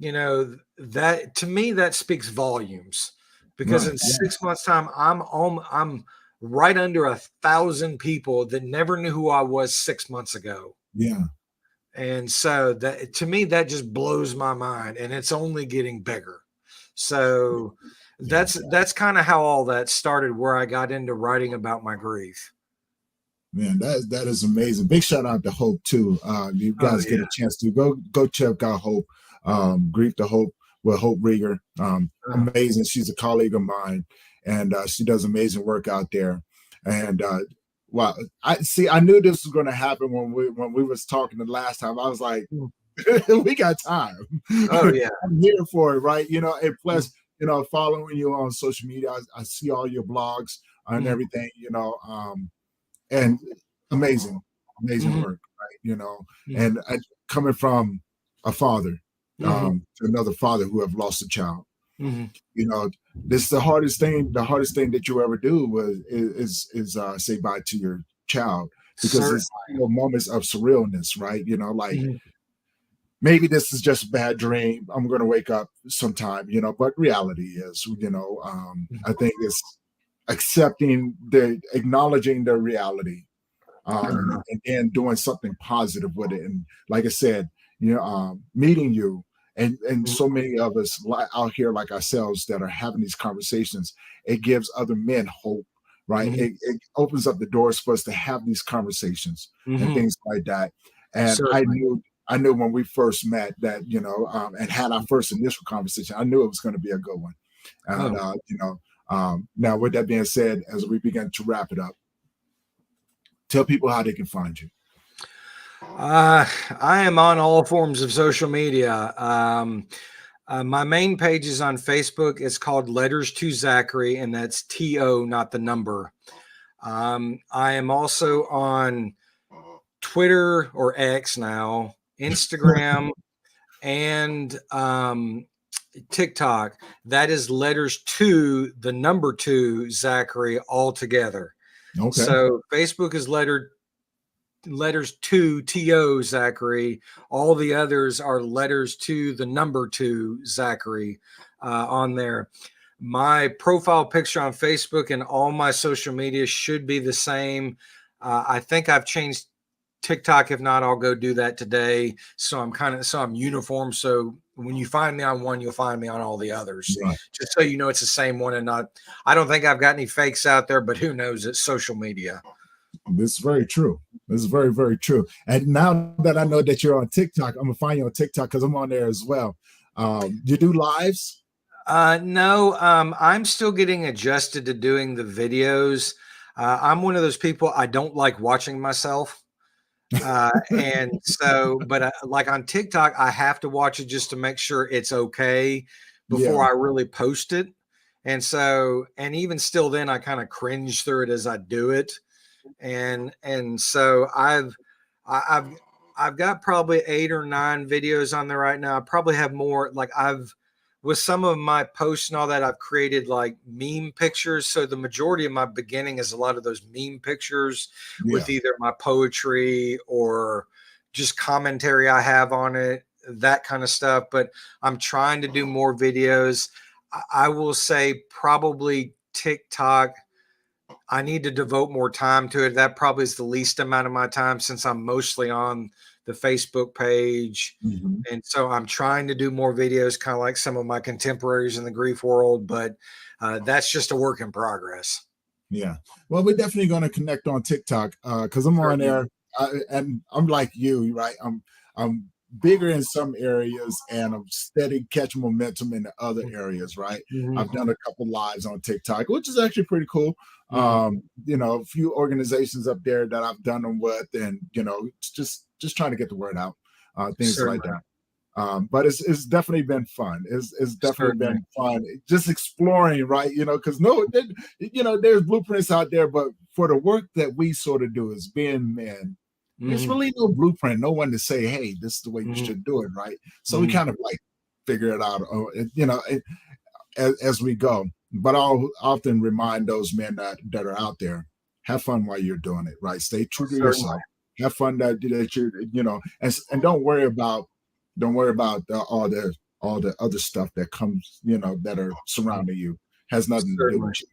S2: that to me that speaks volumes, because in 6 months time I'm right under 1,000 people that never knew who I was 6 months ago.
S1: Yeah.
S2: And so that, to me, that just blows my mind, and it's only getting bigger. So that's kind of how all that started, where I got into writing about my grief.
S1: Man, that is amazing. Big shout out to Hope too. You guys get a chance to go check out Hope. Grief to Hope with Hope Rieger. Amazing. She's a colleague of mine, and she does amazing work out there. And wow, I knew this was going to happen when we was talking the last time. I was like, we got time.
S2: Oh yeah,
S1: I'm here for it, right? And plus, following you on social media, I see all your blogs and everything. And amazing work, right? And coming from a father to another father who have lost a child, this is the hardest thing that you ever do is say bye to your child, because it's moments of surrealness, right? Like maybe this is just a bad dream, I'm going to wake up sometime, but reality is, I think it's acknowledging the reality, and then doing something positive with it. And like I said, meeting you and so many of us out here like ourselves that are having these conversations, it gives other men hope, right? It opens up the doors for us to have these conversations and things like that. And I knew when we first met that, and had our first initial conversation, I knew it was going to be a good one. And now, with that being said, as we begin to wrap it up, tell people how they can find you.
S2: I am on all forms of social media. My main page is on Facebook. It's called Letters to Zachary, and that's TO, not the number. I am also on Twitter, or X now, Instagram, and TikTok. That is Letters to the number 2 Zachary all together. Okay. So Facebook is letters to TO Zachary. All the others are letters to the number 2 Zachary on there. My profile picture on Facebook and all my social media should be the same. I think I've changed TikTok. If not, I'll go do that today. So I'm uniform. So when you find me on one, you'll find me on all the others. Right. Just so you know it's the same one, and I don't think I've got any fakes out there, but who knows? It's social media.
S1: This is very true. This is very, very true. And now that I know that you're on TikTok, I'm gonna find you on TikTok because I'm on there as well. You do lives?
S2: No, I'm still getting adjusted to doing the videos. I'm one of those people, I don't like watching myself. And so, but like on TikTok, I have to watch it just to make sure it's okay before I really post it. And so, and even still then I kind of cringe through it as I do it. And so I've I've got probably 8 or 9 videos on there right now. I probably have more. Like with some of my posts and all that, I've created like meme pictures. So the majority of my beginning is a lot of those meme pictures with either my poetry or just commentary I have on it, that kind of stuff. But I'm trying to do more videos. I will say probably TikTok, I need to devote more time to it. That probably is the least amount of my time since I'm mostly on the Facebook page.
S1: Mm-hmm.
S2: And so I'm trying to do more videos, kind of like some of my contemporaries in the grief world, but that's just a work in progress.
S1: Yeah. Well, we're definitely going to connect on TikTok because I'm on there, and I'm like you, right? I'm bigger in some areas, and I'm steady catching momentum in the other areas, right?
S2: Mm-hmm.
S1: I've done a couple lives on TikTok, which is actually pretty cool. You know, a few organizations up there that I've done them with, and you know, just trying to get the word out, things
S2: Certainly.
S1: like that. But it's definitely been fun. It's definitely
S2: Certainly.
S1: been fun, just exploring, right? You know, because you know, there's blueprints out there, but for the work that we sort of do as being men, there's really no blueprint, no one to say, hey, this is the way you should do it, right? So we kind of like figure it out, you know, as we go. But I'll often remind those men that are out there, have fun while you're doing it, right? Stay true to yourself. Have fun that you're, you know, and don't worry about all the other stuff that comes, you know, that are surrounding you. Has nothing to do with you.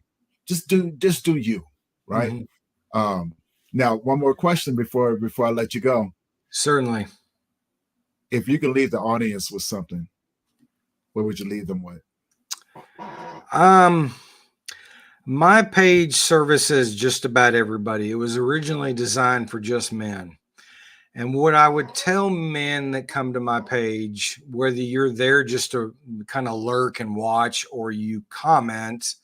S1: Just do you, right? Now, one more question before I let you go.
S2: Certainly.
S1: If you could leave the audience with something, what would you leave them with?
S2: My page services just about everybody. It was originally designed for just men. And what I would tell men that come to my page, whether you're there just to kind of lurk and watch or you comment,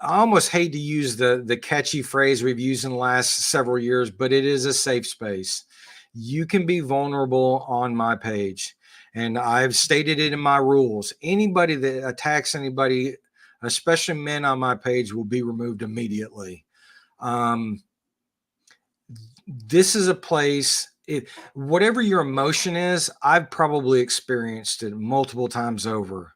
S2: I almost hate to use the catchy phrase we've used in the last several years, but it is a safe space. You can be vulnerable on my page. And I've stated it in my rules. Anybody that attacks anybody, especially men on my page, will be removed immediately. This is a place, whatever your emotion is, I've probably experienced it multiple times over.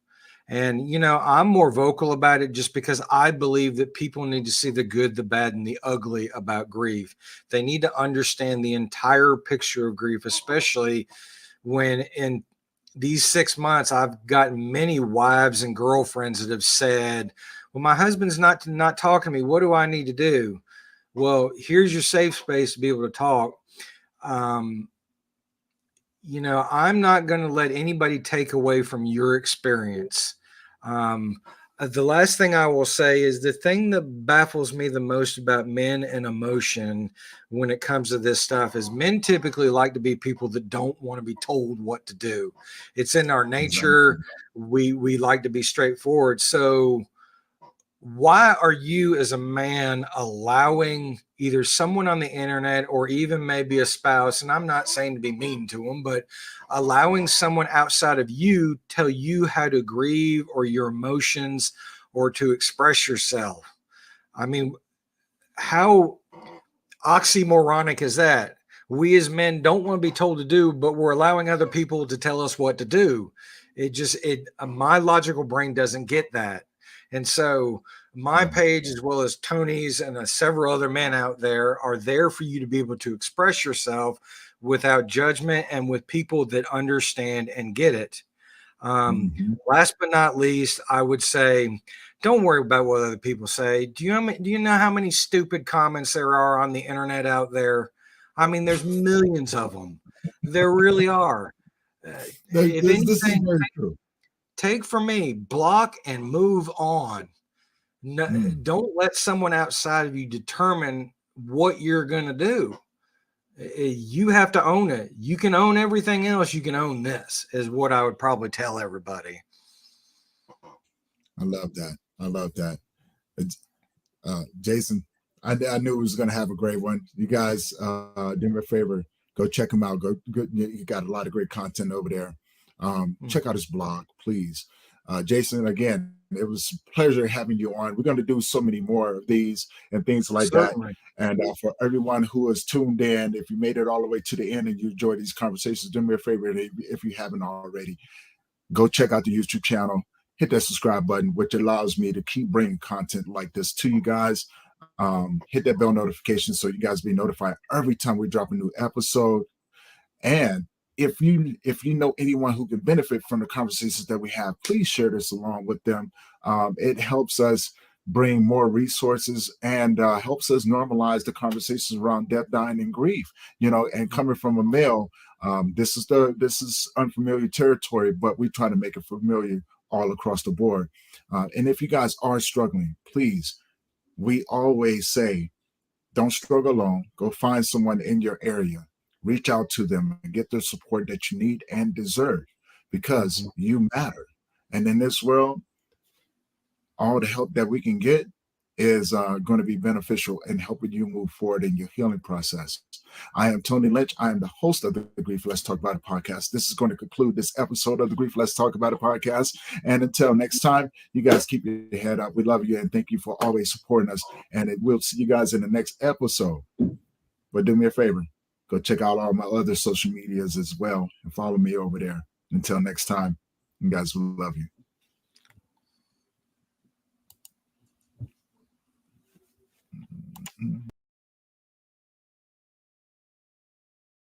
S2: And, you know, I'm more vocal about it just because I believe that people need to see the good, the bad, and the ugly about grief. They need to understand the entire picture of grief, especially when in these 6 months, I've gotten many wives and girlfriends that have said, well, my husband's not talking to me. What do I need to do? Well, here's your safe space to be able to talk. You know, I'm not going to let anybody take away from your experience. The last thing I will say is the thing that baffles me the most about men and emotion when it comes to this stuff is men typically like to be people that don't want to be told what to do. It's in our nature. We like to be straightforward. So why are you as a man allowing either someone on the internet or even maybe a spouse, and I'm not saying to be mean to them, but allowing someone outside of you tell you how to grieve or your emotions or to express yourself? I mean, how oxymoronic is that? We as men don't want to be told to do, but we're allowing other people to tell us what to do. My logical brain doesn't get that. And so my page, as well as Tony's and several other men out there, are there for you to be able to express yourself without judgment and with people that understand and get it. Last but not least, I would say, don't worry about what other people say. Do you know how many stupid comments there are on the internet out there? I mean, there's millions of them. There really are. If anything,
S1: this is very true.
S2: Take from me, block and move on. No, don't let someone outside of you determine what you're going to do. You have to own it. You can own everything else. You can own this, is what I would probably tell everybody.
S1: I love that. I love that. Jason, I knew we was going to have a great one. You guys, do me a favor, go check him out. You got a lot of great content over there. Check out his blog, please. Jason, again, it was a pleasure having you on. We're going to do so many more of these and things like that.
S2: Certainly.
S1: And for everyone who is tuned in, if you made it all the way to the end and you enjoyed these conversations, do me a favor, if you haven't already, go check out the YouTube channel, hit that subscribe button, which allows me to keep bringing content like this to you guys. Hit that bell notification so you guys be notified every time we drop a new episode. And if you know anyone who can benefit from the conversations that we have, please share this along with them. It helps us bring more resources and helps us normalize the conversations around death, dying, and grief. And coming from a male, this is unfamiliar territory, but we try to make it familiar all across the board. And if you guys are struggling, please, we always say, don't struggle alone. Go find someone in your area. Reach out to them and get the support that you need and deserve, because you matter. And in this world, all the help that we can get is going to be beneficial in helping you move forward in your healing process. I am Tony Lynch. I am the host of the Grief Let's Talk About It podcast. This is going to conclude this episode of the Grief Let's Talk About It podcast. And until next time, you guys keep your head up. We love you and thank you for always supporting us. And we'll see you guys in the next episode. But do me a favor, go check out all my other social medias as well and follow me over there. Until next time, you guys, we love you.